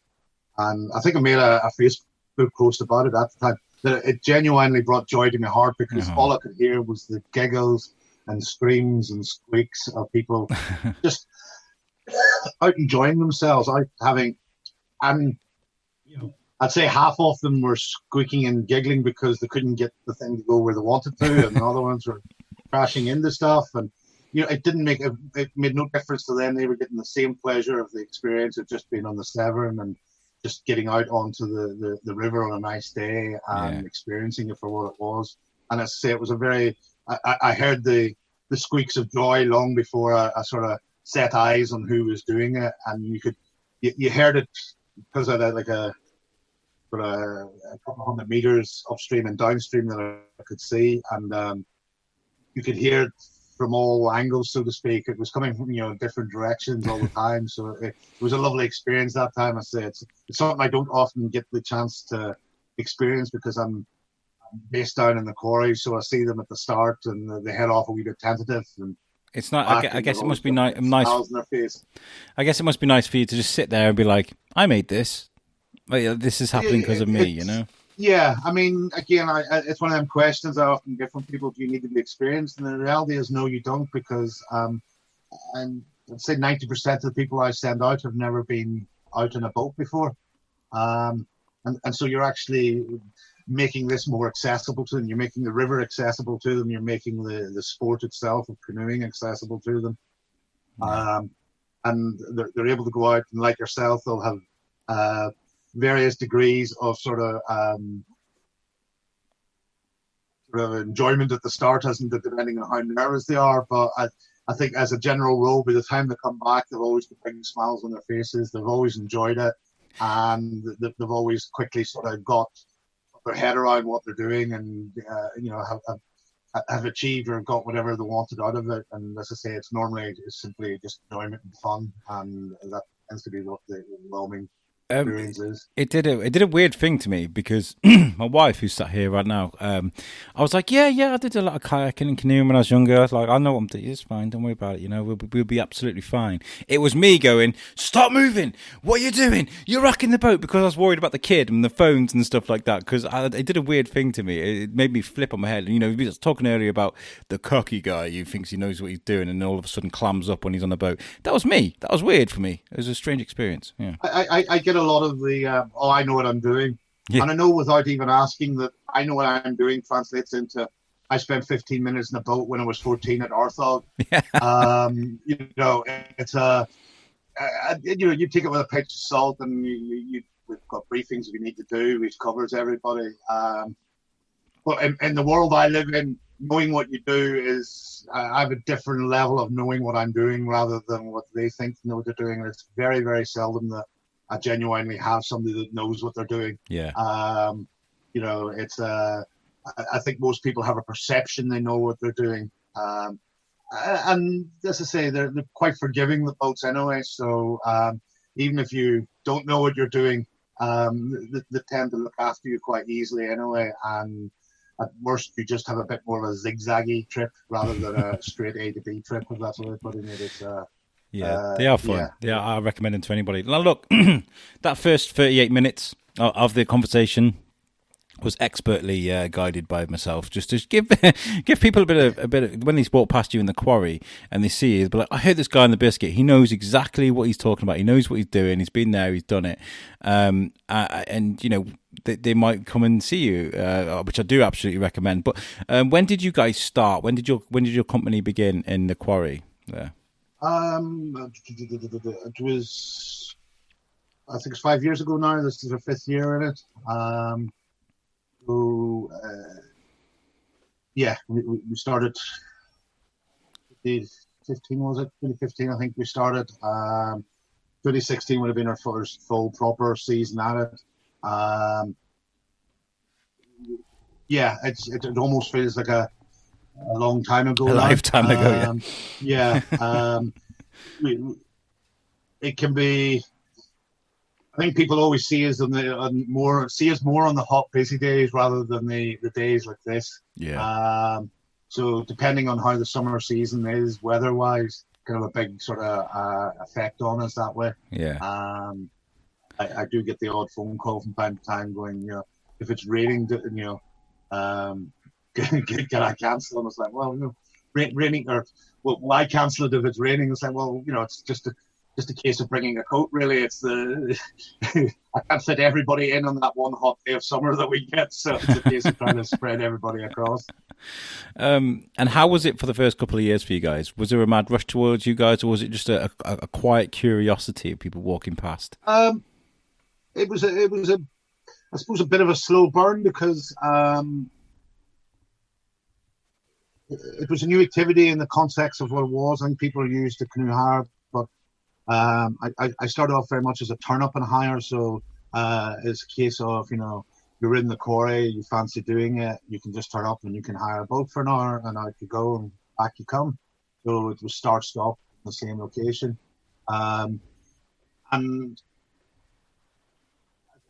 And I think I made a Facebook post about it at the time. That it genuinely brought joy to my heart, because all I could hear was the giggles and screams and squeaks of people just out enjoying themselves, out having, and I'd say half of them were squeaking and giggling because they couldn't get the thing to go where they wanted to, and the other ones were crashing into stuff, and it didn't make it made no difference to them. They were getting the same pleasure of the experience of just being on the Severn and just getting out onto the river on a nice day and experiencing it for what it was. And as I say, it was a very I heard the squeaks of joy long before I sort of set eyes on who was doing it, and you heard it because of like a couple hundred meters upstream and downstream that I could see, and you could hear it from all angles, so to speak. It was coming from different directions all the time, so it was a lovely experience that time. I say it's something I don't often get the chance to experience because I'm based down in the Quarry, so I see them at the start and they head off a wee bit tentative. And it's not. I guess it must be nice. I guess it must be nice for you to just sit there and be like, "I made this. This is happening because of me." Yeah, I mean, again, it's one of them questions I often get from people: do you need to be experienced? And the reality is, no, you don't, because and I'd say 90% of the people I send out have never been out in a boat before, and so you're actually making this more accessible to them. You're making the river accessible to them. You're making the sport itself of canoeing accessible to them. And they're able to go out, and like yourself, they'll have various degrees of sort of enjoyment at the start, depending on how nervous they are. But I think as a general rule, by the time they come back, they've always got big smiles on their faces. They've always enjoyed it, and they've always quickly sort of got their head around what they're doing, and have achieved or got whatever they wanted out of it. And as I say, it's normally simply just enjoyment and fun, and that tends to be what the overwhelming experience is. It did a weird thing to me because my wife, who's sat here right now, I was like, yeah, I did a lot of kayaking and canoeing when I was younger. I was like, I know what I'm doing. It's fine. Don't worry about it. We'll be absolutely fine. It was me going, stop moving. What are you doing? You're rocking the boat, because I was worried about the kid and the phones and stuff like that. Because it did a weird thing to me. It made me flip on my head. We were talking earlier about the cocky guy who thinks he knows what he's doing and all of a sudden clams up when he's on the boat. That was me. That was weird for me. It was a strange experience. Yeah. I get a lot of the I know what I'm doing, and I know without even asking that I know what I'm doing translates into I spent 15 minutes in a boat when I was 14 at Arthog. It's you take it with a pinch of salt, and we've got briefings we need to do, which covers everybody. But in the world I live in, knowing what you do is I have a different level of knowing what I'm doing rather than what they think they know what they're doing. And it's very, very seldom that I genuinely have somebody that knows what they're doing. Yeah. It's I think most people have a perception they know what they're doing. And as I say, they're quite forgiving, the boats anyway. So even if you don't know what you're doing, they tend to look after you quite easily anyway. And at worst, you just have a bit more of a zigzaggy trip rather than a straight A to B trip, if that's the way of putting it. It's they are fun. Yeah, I recommend them to anybody. Now, look, that first 38 minutes of the conversation was expertly guided by myself, just to give people a bit of when they walk past you in the Quarry and they see you, but like, I heard this guy in the Biscuit. He knows exactly what he's talking about. He knows what he's doing. He's been there. He's done it. And they might come and see you, which I do absolutely recommend. But when did you guys start? When did your company begin in the Quarry? There. It was, I think it's 5 years ago now. This is our 5th year in it. We started 2015, was it? 2015, I think we started. 2016 would have been our first full proper season at it. It almost feels like a long time ago. A lifetime ago, it can be. I think people always see us more on the hot, busy days rather than the days like this. Yeah. So depending on how the summer season is, weather-wise, kind of a big sort of effect on us that way. Yeah. I do get the odd phone call from time to time going, if it's raining, can I cancel? And it's like, well, raining, or why cancel it if it's raining? It's like, well, it's just just a case of bringing a coat, really. It's I can't fit everybody in on that one hot day of summer that we get, so it's a case of trying to spread everybody across. And how was it for the first couple of years for you guys? Was there a mad rush towards you guys, or was it just a quiet curiosity of people walking past? It was I suppose a bit of a slow burn, because it was a new activity in the context of what it was. I think people are used to canoe hire, but I started off very much as a turn-up and hire, so it's a case of, you're in the quarry, you fancy doing it, you can just turn up and you can hire a boat for an hour, and out you go and back you come. So it was start-stop in the same location. And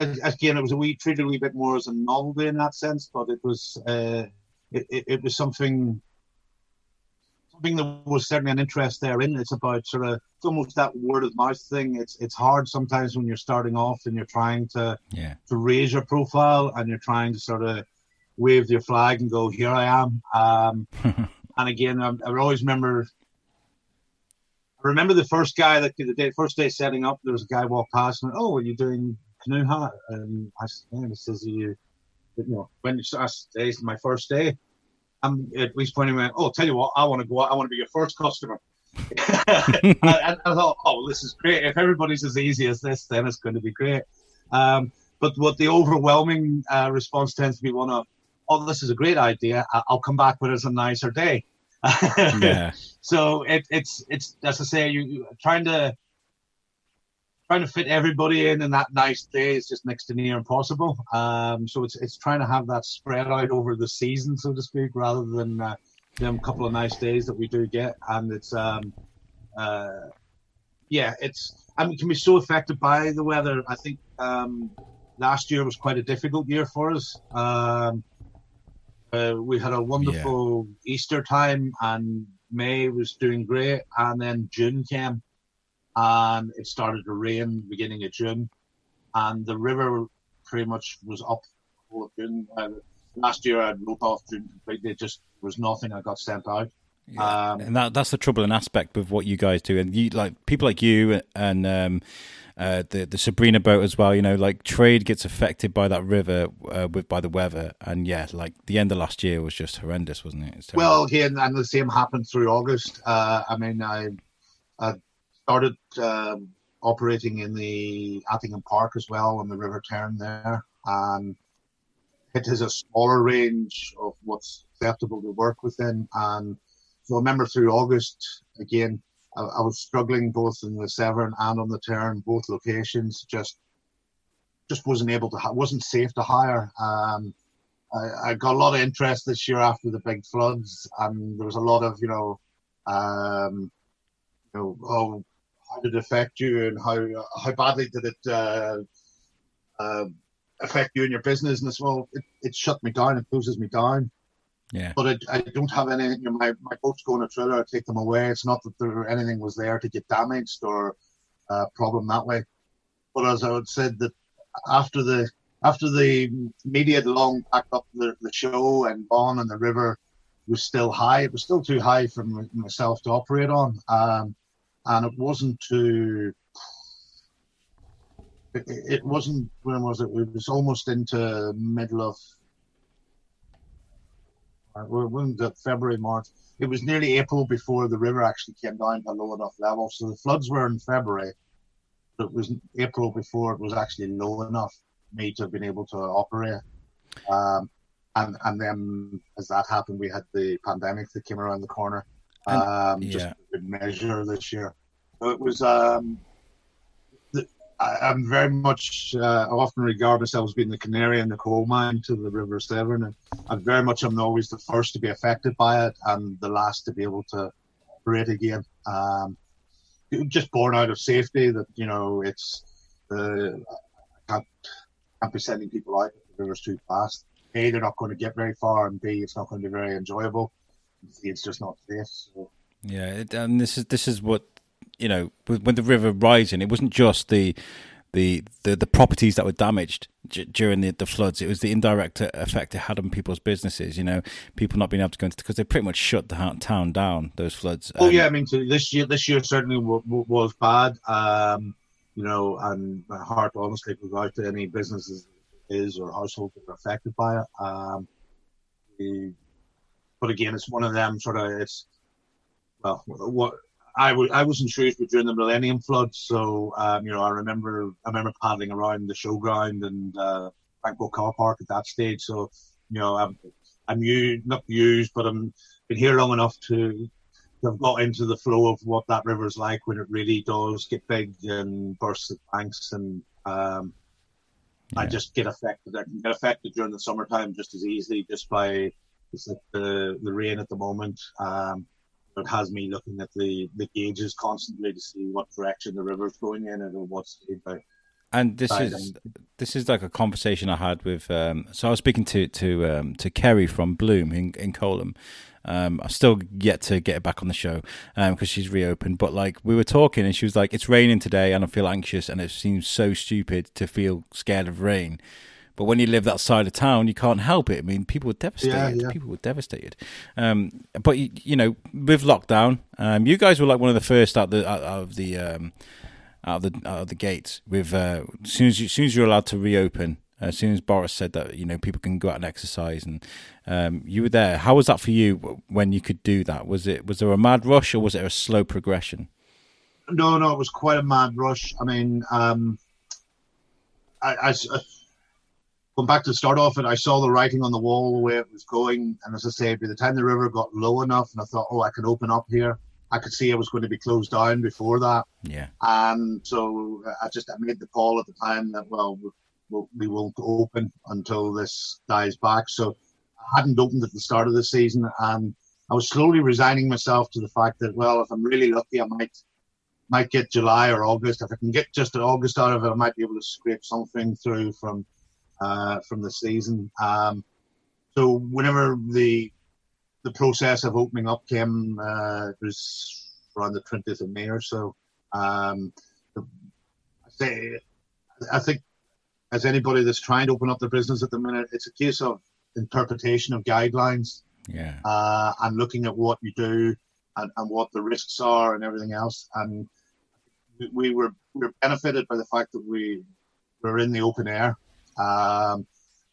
again, it was treated a wee bit more as a novelty in that sense, but it was it was something that was certainly an interest therein. It's about it's almost that word of mouth thing. It's hard sometimes when you're starting off and you're trying to raise your profile, and you're trying to sort of wave your flag and go, here I am. And again, I always remember the first guy the first day setting up, there was a guy walked past and went, "Oh, are you doing canoe hire?" And I says, when today's my first day. At least when he went, "Oh, tell you what, I want to go out. I want to be your first customer." And I thought, "Oh, well, this is great. If everybody's as easy as this, then it's going to be great." But what the overwhelming response tends to be one of, "Oh, this is a great idea. I'll come back when it's a nicer day." Yeah. So it's as I say, you trying to fit everybody in that nice day is just next to near impossible. So it's trying to have that spread out over the season, so to speak, rather than them couple of nice days that we do get. And it's it can be so affected by the weather. I think last year was quite a difficult year for us. We had a wonderful Easter time, and May was doing great, and then June came. And it started to rain beginning of June, and the river pretty much was up the whole of June. Last year I wrote off June completely. It just was nothing. I got sent out. Yeah. And that's the troubling aspect with what you guys do, and you people like you and the Sabrina boat as well. Trade gets affected by that river by the weather, and the end of last year was just horrendous, wasn't it? Well, again, and the same happened through August. I started operating in the Attingham Park as well on the River Tern there. It is a smaller range of what's acceptable to work within. And so I remember through August, again, I was struggling both in the Severn and on the Tern, both locations, just wasn't able to, wasn't safe to hire. I got a lot of interest this year after the big floods, and there was a lot of, how did it affect you, and how badly did it affect you in your business? And it shut me down. It closes me down. Yeah. But I don't have any. My boats go in a trailer. I take them away. It's not that anything was there to get damaged or problem that way. But as I would said, that after the media had long packed up the show and gone, and the river was still high. It was still too high for myself to operate on. And it wasn't too. It wasn't. When was it? It was almost into middle of. When the February, March. It was nearly April before the river actually came down to a low enough level. So the floods were in February, but it was April before it was actually low enough for me to have been able to operate. And then as that happened, we had the pandemic that came around the corner. Just a good measure this year. So it was. I'm very much. I often regard myself as being the canary in the coal mine to the River Severn, and I'm always the first to be affected by it and the last to be able to operate again. Just born out of safety that it's. I can't be sending people out if the river's too fast. A, they're not going to get very far, and B, it's not going to be very enjoyable. C, it's just not safe. So. Yeah, and this is what when the river rising, it wasn't just the the properties that were damaged during the floods. It was the indirect effect it had on people's businesses. You know, people not being able to go into, because they pretty much shut the town down. Those floods. Oh yeah, I mean, so this year certainly was bad. You know, and my heart honestly goes out to any businesses or households that are affected by it. But again, it's one of them sort of. It's what I was in Shrewsbury during the Millennium Flood, so you know, I remember paddling around the showground and Banquo Car Park at that stage. So you know, I'm not used, but I'm been here long enough to have got into the flow of what that river's like when it really does get big and bursts at banks, and I just get affected. I can get affected during the summertime just as easily, just by it's like the rain at the moment. It has me looking at the gauges constantly to see what direction the river's going in and what's about. And this is like a conversation I had with. So I was speaking to Kerry from Bloom in Colham. I still yet to get her back on the show because she's reopened. But like we were talking, and she was like, "It's raining today, and I feel anxious, and it seems so stupid to feel scared of rain." But when you live that side of town, you can't help it. I mean, people were devastated. Yeah. People were devastated. But you know, with lockdown, you guys were like one of the first out of the gates. With as soon as you're allowed to reopen, as soon as Boris said that, you know, people can go out and exercise, and you were there. How was that for you when you could do that? Was there a mad rush, or was it a slow progression? No, it was quite a mad rush. I mean, I going back to start off, and I saw the writing on the wall the way it was going, and as I say, by the time the river got low enough, and I thought, I can open up here. I could see it was going to be closed down before that. Yeah. And so I made the call at the time that we won't open until this dies back. So I hadn't opened at the start of the season, and I was slowly resigning myself to the fact that, if I'm really lucky, I might get July or August. If I can get just August out of it, I might be able to scrape something through from the season. So whenever the process of opening up came, it was around the 20th of May or so. I think as anybody that's trying to open up their business at the minute, it's a case of interpretation of guidelines, and looking at what you do and what the risks are and everything else. And we were benefited by the fact that we were in the open air.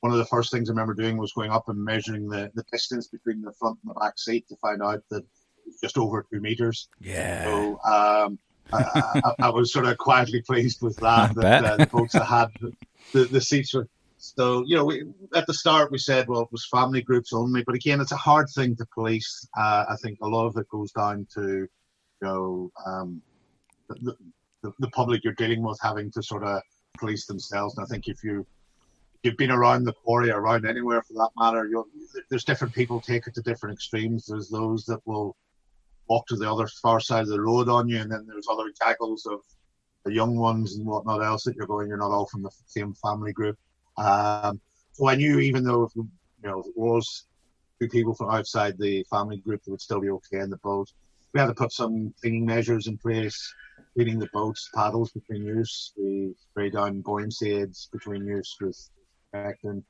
One of the first things I remember doing was going up and measuring the distance between the front and the back seat to find out that it was just over 2 meters. Yeah. So I was sort of quietly pleased with that. The folks that had the seats were. So, you know, at the start we said, it was family groups only. But again, it's a hard thing to police. I think a lot of it goes down to, the public you're dealing with having to sort of police themselves. And I think if you've been around the Quarry, or around anywhere for that matter, there's different people take it to different extremes. There's those that will walk to the other far side of the road on you, and then there's other gaggles of the young ones and whatnot else that you're not all from the same family group. So I knew, even though it was 2 people from outside the family group, that would still be okay in the boat. We had to put some cleaning measures in place, cleaning the boats, paddles between use. We spray down buoyancy aids between use with protecting.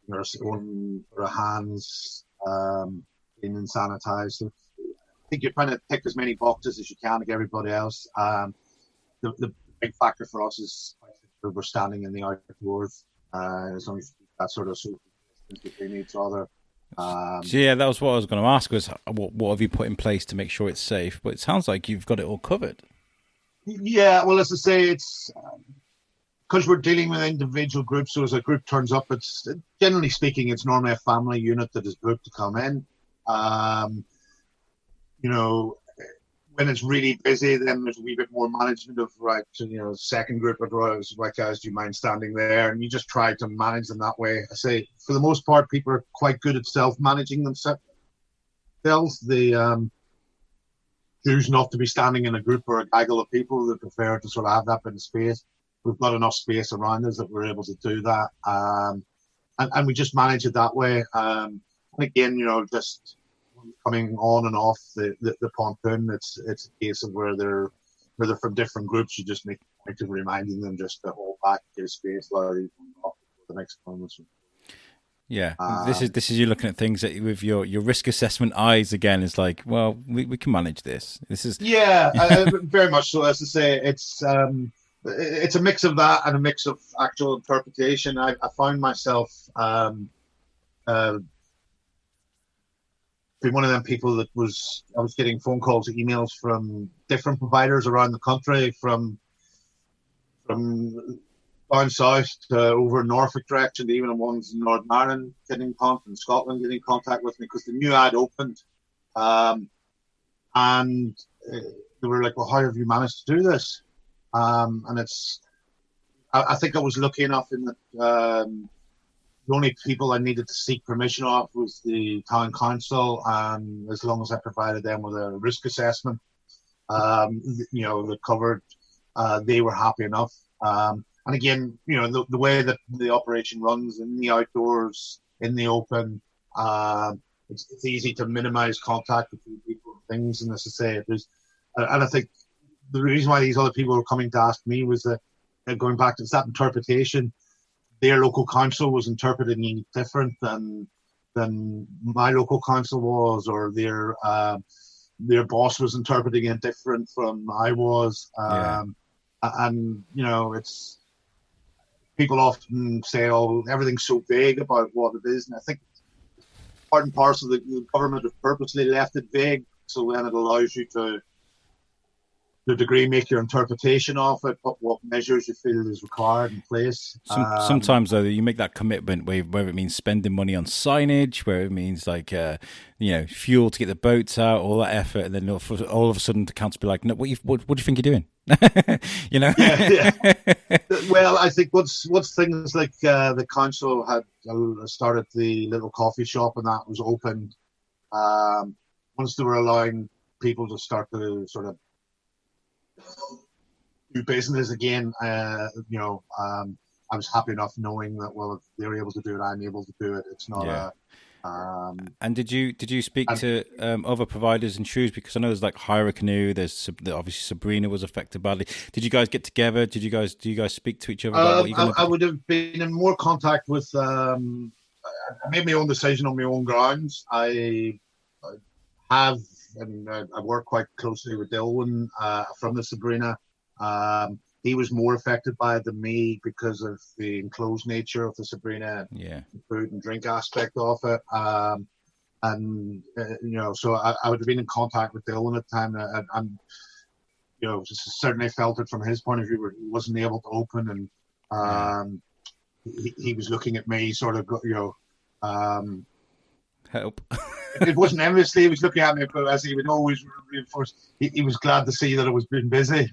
There's one for our hands, clean and sanitize. So I think you're trying to tick as many boxes as you can like everybody else. The big factor for us is we're standing in the outdoors, as long as that sort of social distance between each other. Yeah, that was what I was going to ask, was what have you put in place to make sure it's safe? But it sounds like you've got it all covered. Yeah, well, as I say, it's because we're dealing with individual groups. So as a group turns up, it's generally speaking, it's normally a family unit that is booked to come in. When it's really busy, then there's a wee bit more management of, second group of rows, guys, do you mind standing there? And you just try to manage them that way. I say, for the most part, people are quite good at self-managing themselves. They choose not to be standing in a group or a gaggle of people. They prefer to sort of have that bit of space. We've got enough space around us that we're able to do that. And we just manage it that way. And again, just coming on and off the pontoon, it's a case of where they're where they're from different groups, you just make a point of reminding them just to hold back, get space while they off the next one. Yeah, this is you looking at things that with your risk assessment eyes again. It's like, well, we can manage this. This is very much so. As I say, it's a mix of that and a mix of actual interpretation. I found myself being one of them people that I was getting phone calls, emails from different providers around the country, from down south to over Norfolk direction, to even ones in Northern Ireland getting contact, in Scotland getting contact with me because the new ad opened, and they were like, "Well, how have you managed to do this?" And I think I was lucky enough in that the only people I needed to seek permission of was the town council, and as long as I provided them with a risk assessment, that covered, they were happy enough. And again, the way that the operation runs in the outdoors, in the open, it's easy to minimize contact between people and things. And as I say, and I think the reason why these other people were coming to ask me was that, going back to that interpretation, their local council was interpreting it different than my local council was, or their boss was interpreting it different from I was. And it's, people often say, "Oh, everyth's so vague about what it is," and I think part and parcel of the government have purposely left it vague, so then it allows you to a degree make your interpretation of it, but what measures you feel is required in place. Sometimes though, you make that commitment where it means spending money on signage, where it means like fuel to get the boats out, all that effort, and then all of a sudden the council be like, "No, what do you think you're doing?" Yeah. Well, I think once things like the council had started the little coffee shop and that was opened, once they were allowing people to start to sort of do business again, I was happy enough knowing that, well, if they're able to do it, I'm able to do it. It's not and did you speak to other providers in Shrewsbury? Because I know there's like Hire a Canoe. There's obviously Sabrina was affected badly. Did you guys get together? Do you guys speak to each other about what you're going to do? I would have been in more contact with. I made my own decision on my own grounds. I have, and I work quite closely with Dilwyn from the Sabrina. He was more affected by it than me because of the enclosed nature of the Sabrina, the food and drink aspect of it. So I would have been in contact with Dylan at the time, and certainly felt it from his point of view where he wasn't able to open, and he was looking at me sort of, help. It wasn't enviously he was looking at me, but as he would always reinforce, he was glad to see that I was being busy.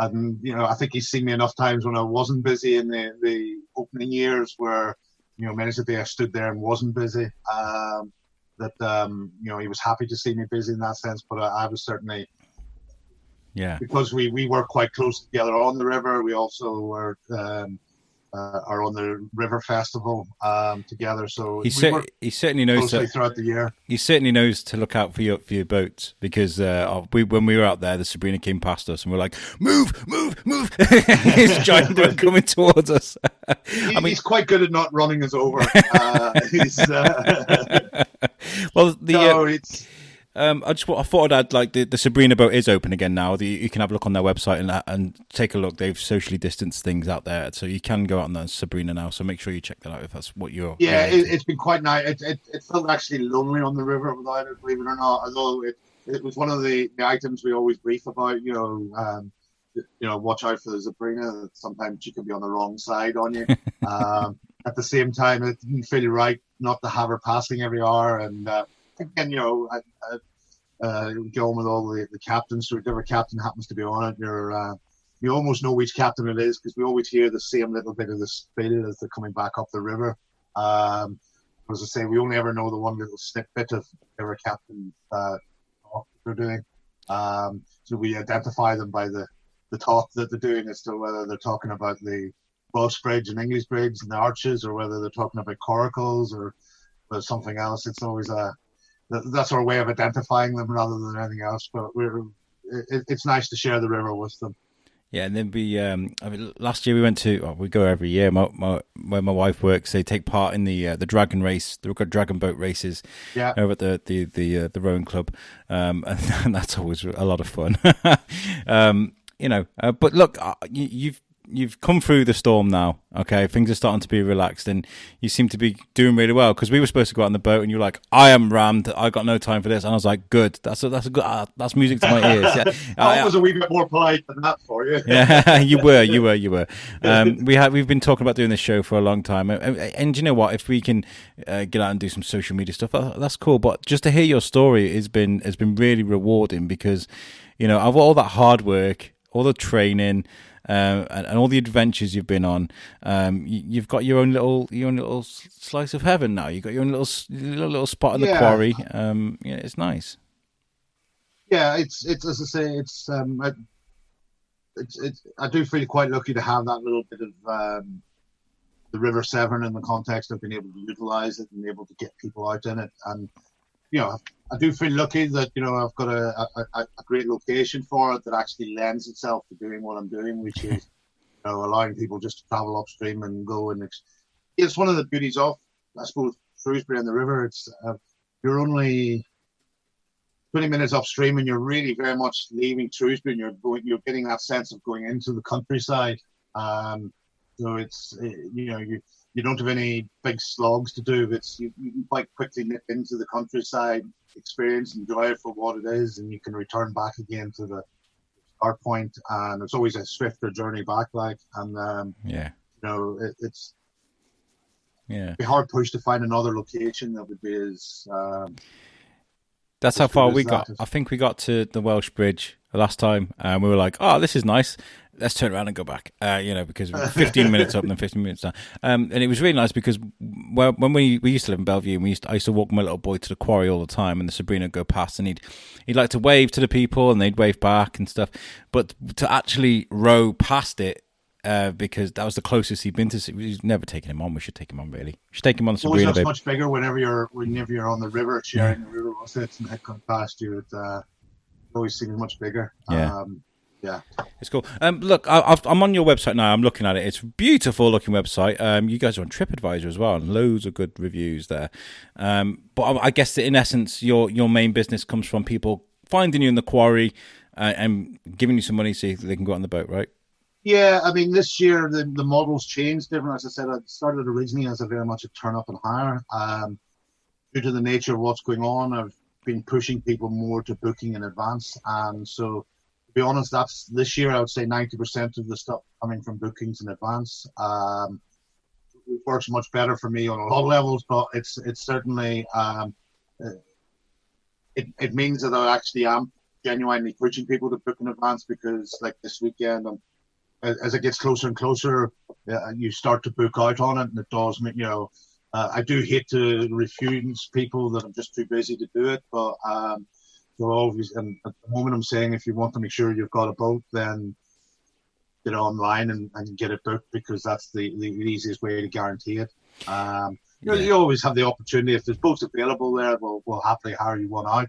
And I think he's seen me enough times when I wasn't busy in the opening years, where many a day I stood there and wasn't busy. He was happy to see me busy in that sense. But I was certainly, because we work quite close together on the river. We also were are on the river festival together. So he certainly knows that throughout the year. He certainly knows to look out for your boats, because when we were out there, the Sabrina came past us and we're like, move. This giant boat coming towards us. He's quite good at not running us over. I thought I'd add, like, the Sabrina boat is open again now. You can have a look on their website and take a look. They've socially distanced things out there, so you can go out on the Sabrina now. So make sure you check that out if that's what you're. Yeah, it's been quite nice. It felt actually lonely on the river without it, believe it or not. Although it was one of the items we always brief about. Watch out for the Sabrina. Sometimes she could be on the wrong side on you. At the same time, it didn't feel right not to have her passing every hour, and again, go on with all the captains. So whichever captain happens to be on it, you almost know which captain it is, because we always hear the same little bit of the spill as they're coming back up the river. As I say, we only ever know the one little snippet of whichever captain talk they're doing. So we identify them by the talk that they're doing as to whether they're talking about the Welsh Bridge and English Bridge and the arches, or whether they're talking about coracles or something else. It's always that's our way of identifying them rather than anything else. But it's nice to share the river with them. Yeah, and then last year we went to. We go every year. Where my wife works, they take part in the dragon race. They've got dragon boat races. Yeah. Over at the rowing club, and that's always a lot of fun. But look, you've come through the storm now. Okay, things are starting to be relaxed, and you seem to be doing really well. Because we were supposed to go out on the boat, and you're like, "I am rammed. I got no time for this." And I was like, "Good. That's a good. That's music to my ears." Yeah. I was a wee bit more polite than that for you. Yeah, you were. We've been talking about doing this show for a long time, and you know what? If we can get out and do some social media stuff, that's cool. But just to hear your story has been really rewarding, because of all that hard work, all the training. And all the adventures you've been on, you've got your own little slice of heaven now. You've got your own little spot in the quarry. It's nice. Yeah, it's as I say, I do feel quite lucky to have that little bit of the River Severn in the context of being able to utilize it and able to get people out in it. And I do feel lucky that I've got a great location for it that actually lends itself to doing what I'm doing, which is allowing people just to travel upstream and go and it's one of the beauties of, I suppose, Shrewsbury and the river. It's you're only 20 minutes upstream and you're really very much leaving Shrewsbury, and you're getting that sense of going into the countryside. So it's you don't have any big slogs to do. You can quite quickly nip into the countryside, experience, enjoy it for what it is, and you can return back again to the start point. And it's always a swifter journey back, it's be hard pushed to find another location that would be as. That's how far we got. I think we got to the Welsh Bridge last time, and we were like, "Oh, this is nice. Let's turn around and go back." Because 15 minutes up and then 15 minutes down. And it was really nice because when we used to live in Bellevue, and I used to walk my little boy to the quarry all the time, and the Sabrina would go past, and he'd like to wave to the people, and they'd wave back and stuff. But to actually row past it, because that was the closest he'd been to. We've never taken him on. We should take him on, really. We should take him on the Sabrina. It's much bigger whenever you're on the river, sharing the river with it, and it comes past you. It always seems much bigger. Yeah, it's cool. Look, I'm on your website now. I'm looking at it. It's a beautiful looking website. You guys are on TripAdvisor as well, and loads of good reviews there. But I guess that in essence, your main business comes from people finding you in the quarry and giving you some money so they can go on the boat, right? Yeah, I mean, this year the model's changed different. As I said, I started originally as a very much a turn up and hire. Due to the nature of what's going on, I've been pushing people more to booking in advance, and so. To be honest, that's this year I would say 90% of the stuff coming from bookings in advance. It works much better for me on a lot of levels, but it's certainly it means that I actually am genuinely pushing people to book in advance, because like this weekend, as it gets closer and closer, you start to book out on it, and it does make I do hate to refuse people that I'm just too busy to do it, but. So always, and at the moment I'm saying, if you want to make sure you've got a boat, then get online and get it booked, because that's the easiest way to guarantee it. You always have the opportunity, if there's boats available there, we'll happily hire you one out.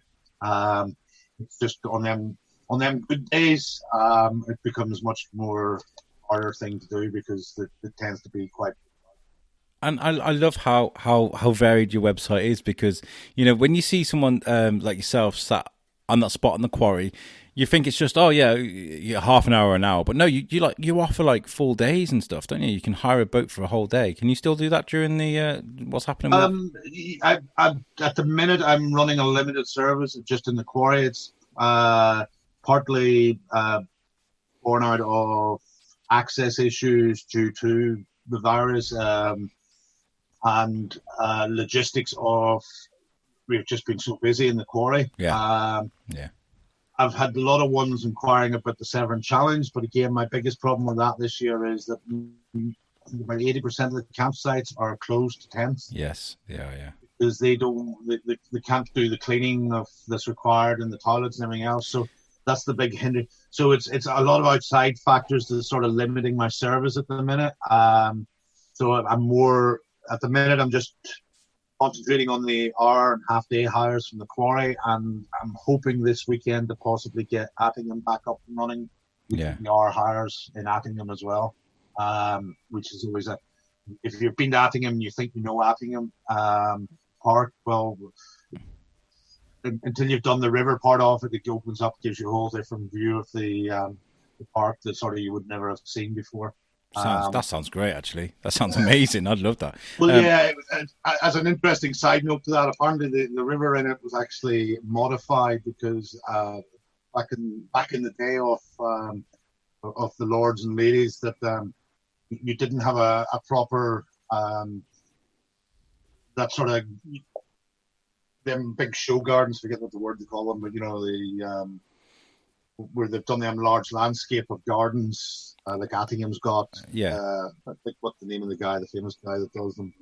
It's just on them good days, it becomes much more harder thing to do, because it tends to be quite. And I love how varied your website is, because when you see someone like yourself sat on that spot in the quarry, you think it's just half an hour, an hour, but no, you offer like full days and stuff, don't you? You can hire a boat for a whole day. Can you still do that during the what's happening? I at the minute I'm running a limited service just in the quarry. It's partly born out of access issues due to the virus. And logistics of we've just been so busy in the quarry. I've had a lot of ones inquiring about the Severn Challenge, but again, my biggest problem with that this year is that about 80% of the campsites are closed to tents. Yes, yeah. Because they can't do the cleaning that's required and the toilets and everything else. So that's the big hinder. So it's a lot of outside factors that are sort of limiting my service at the minute. So I'm more. At the minute, I'm just concentrating on the hour and half day hires from the quarry, and I'm hoping this weekend to possibly get Attingham back up and running. The hour hires in Attingham as well, which is always if you've been to Attingham and you think you know Attingham Park, well, until you've done the river part of it, it opens up, gives you a whole different view of the park that sort of you would never have seen before. That sounds great, actually. That sounds amazing. I'd love that. Well, as an interesting side note to that, apparently the river in it was actually modified because back in the day of the lords and ladies, that you didn't have a proper that sort of them big show gardens. Forget what the word they call them, but the where they've done them large landscape of gardens, like Attingham's got. I think what the name of the famous guy that does them.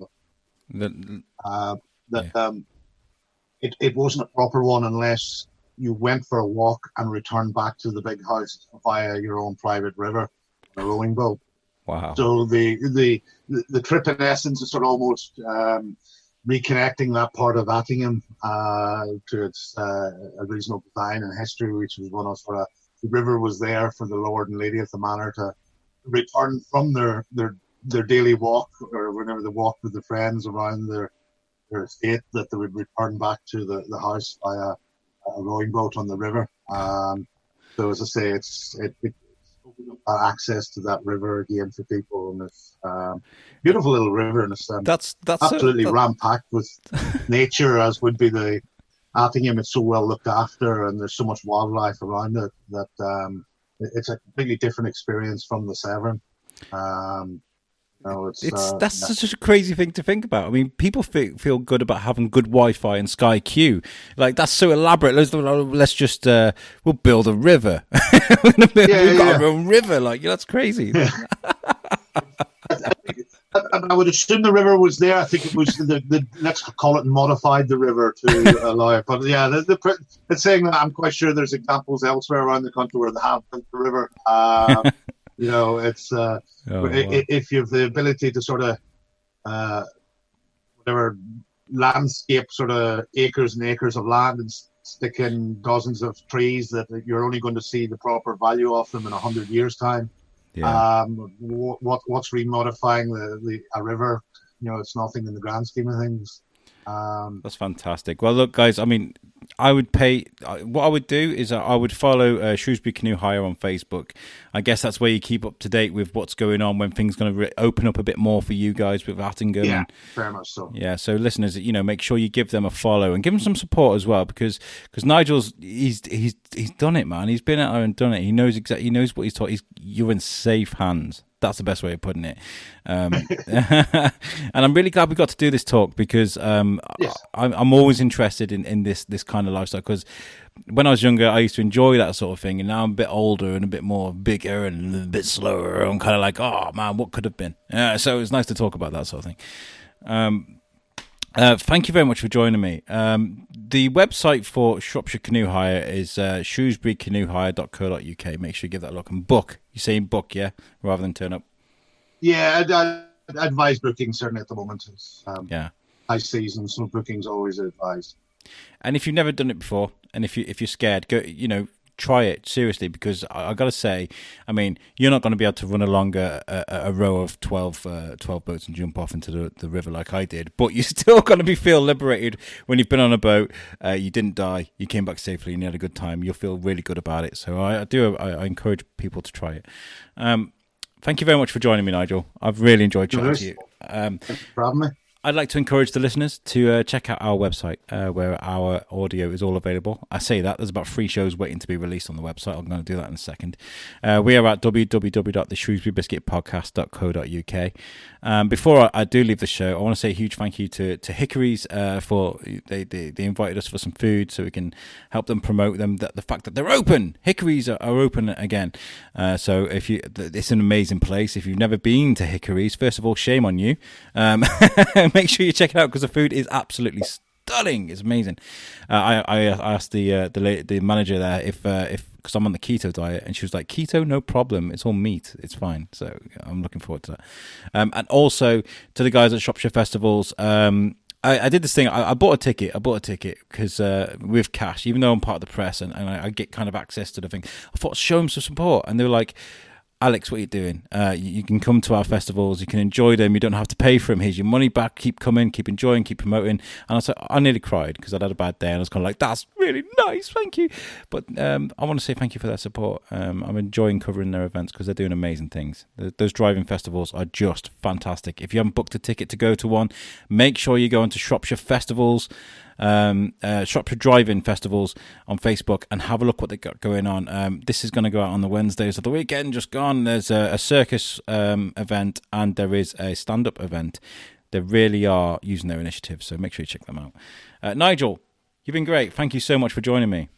It wasn't a proper one unless you went for a walk and returned back to the big house via your own private river, a rowing boat. Wow! So the trip in essence is sort of almost reconnecting that part of Attingham to its original design and history, which was one of the river was there for the lord and lady of the manor to return from their daily walk, or whenever they walked with their friends around their estate, that they would return back to the house via a rowing boat on the river. So as I say, it opened up access to that river again for people, and it's beautiful little river, and it's that's absolutely ram-packed with nature, as would be the Attingham. It's so well looked after, and there's so much wildlife around it that it's a completely different experience from the Severn. That's such a crazy thing to think about. I mean, people feel good about having good Wi-Fi and Sky Q. Like, that's so elaborate. Let's just we'll build a river. We've got our own river. Like, that's crazy. I would assume the river was there. I think it was the let's call it modified the river to allow it. But yeah, it's saying that I'm quite sure there's examples elsewhere around the country where they have built the river. It's if you have the ability to sort of whatever landscape sort of acres and acres of land and stick in dozens of trees that you're only going to see the proper value of them in 100 years' time. Yeah. What's remodifying a river? It's nothing in the grand scheme of things. That's fantastic. Well, look, guys, I mean, I would pay. What I would do is I would follow Shrewsbury Canoe Hire on Facebook. I guess that's where you keep up to date with what's going on, when things going to open up a bit more for you guys with Attingham. Yeah, very much so. Yeah, so listeners, make sure you give them a follow and give them some support as well, because Nigel's he's done it, man. He's been out there and done it. He knows exactly. He knows what he's taught. You're in safe hands. That's the best way of putting it. And I'm really glad we got to do this talk, because I'm always interested in this kind of lifestyle, because when I was younger, I used to enjoy that sort of thing, and now I'm a bit older and a bit more bigger and a bit slower. I'm kind of like, oh man, what could have been? So it's nice to talk about that sort of thing. Thank you very much for joining me. The website for Shropshire Canoe Hire is shrewsburycanoehire.co.uk. Make sure you give that a look and book. You're saying book, yeah, rather than turn up. Yeah, I advise booking certainly at the moment. It's high season, so booking's always advised. And if you've never done it before, and if you're scared, go. Try it seriously, because I got to say, I mean, you're not going to be able to run along a row of 12 boats and jump off into the river like I did, but you're still going to feel liberated when you've been on a boat. You didn't die, you came back safely, and you had a good time. You'll feel really good about it. So I encourage people to try it. Thank you very much for joining me, Nigel. I've really enjoyed chatting to you. Thanks for having me. I'd like to encourage the listeners to check out our website where our audio is all available. I say that, there's about 3 shows waiting to be released on the website. I'm going to do that in a second. We are at www.theshrewsburybiscuitpodcast.co.uk. Before I do leave the show, I want to say a huge thank you to Hickories for they invited us for some food so we can help them promote them. The fact that they're open, Hickories are open again. So it's an amazing place. If you've never been to Hickories, first of all, shame on you. Make sure you check it out, because the food is absolutely stunning. It's amazing. I asked the manager there if because I'm on the keto diet, and she was like, keto, no problem. It's all meat. It's fine. So I'm looking forward to that. And also to the guys at Shropshire Festivals. I did this thing. I bought a ticket. Because with cash, even though I'm part of the press and I get kind of access to the thing. I thought, show them some support. And they were like, Alex, what are you doing? You can come to our festivals. You can enjoy them. You don't have to pay for them. Here's your money back. Keep coming. Keep enjoying. Keep promoting. And I was like, I nearly cried because I'd had a bad day. And I was kind of like, that's really nice. Thank you. But I want to say thank you for their support. I'm enjoying covering their events because they're doing amazing things. Those driving festivals are just fantastic. If you haven't booked a ticket to go to one, make sure you go into Shropshire Festivals. Shropshire Drive-In Festivals on Facebook and have a look what they got going on. This is going to go out on the Wednesdays of the weekend just gone. There's a circus event and there is a stand-up event. They really are using their initiative, so make sure you check them out. Nigel, you've been great. Thank you so much for joining me.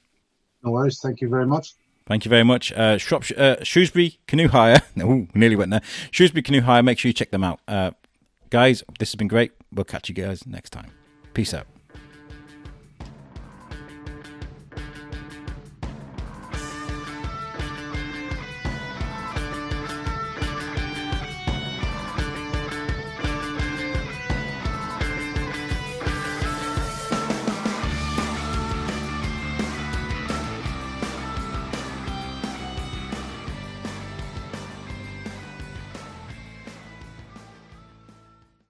No worries. Thank you very much. Thank you very much. Shrewsbury Canoe Hire. Ooh, nearly went there. Shrewsbury Canoe Hire. Make sure you check them out. Guys, this has been great. We'll catch you guys next time. Peace out.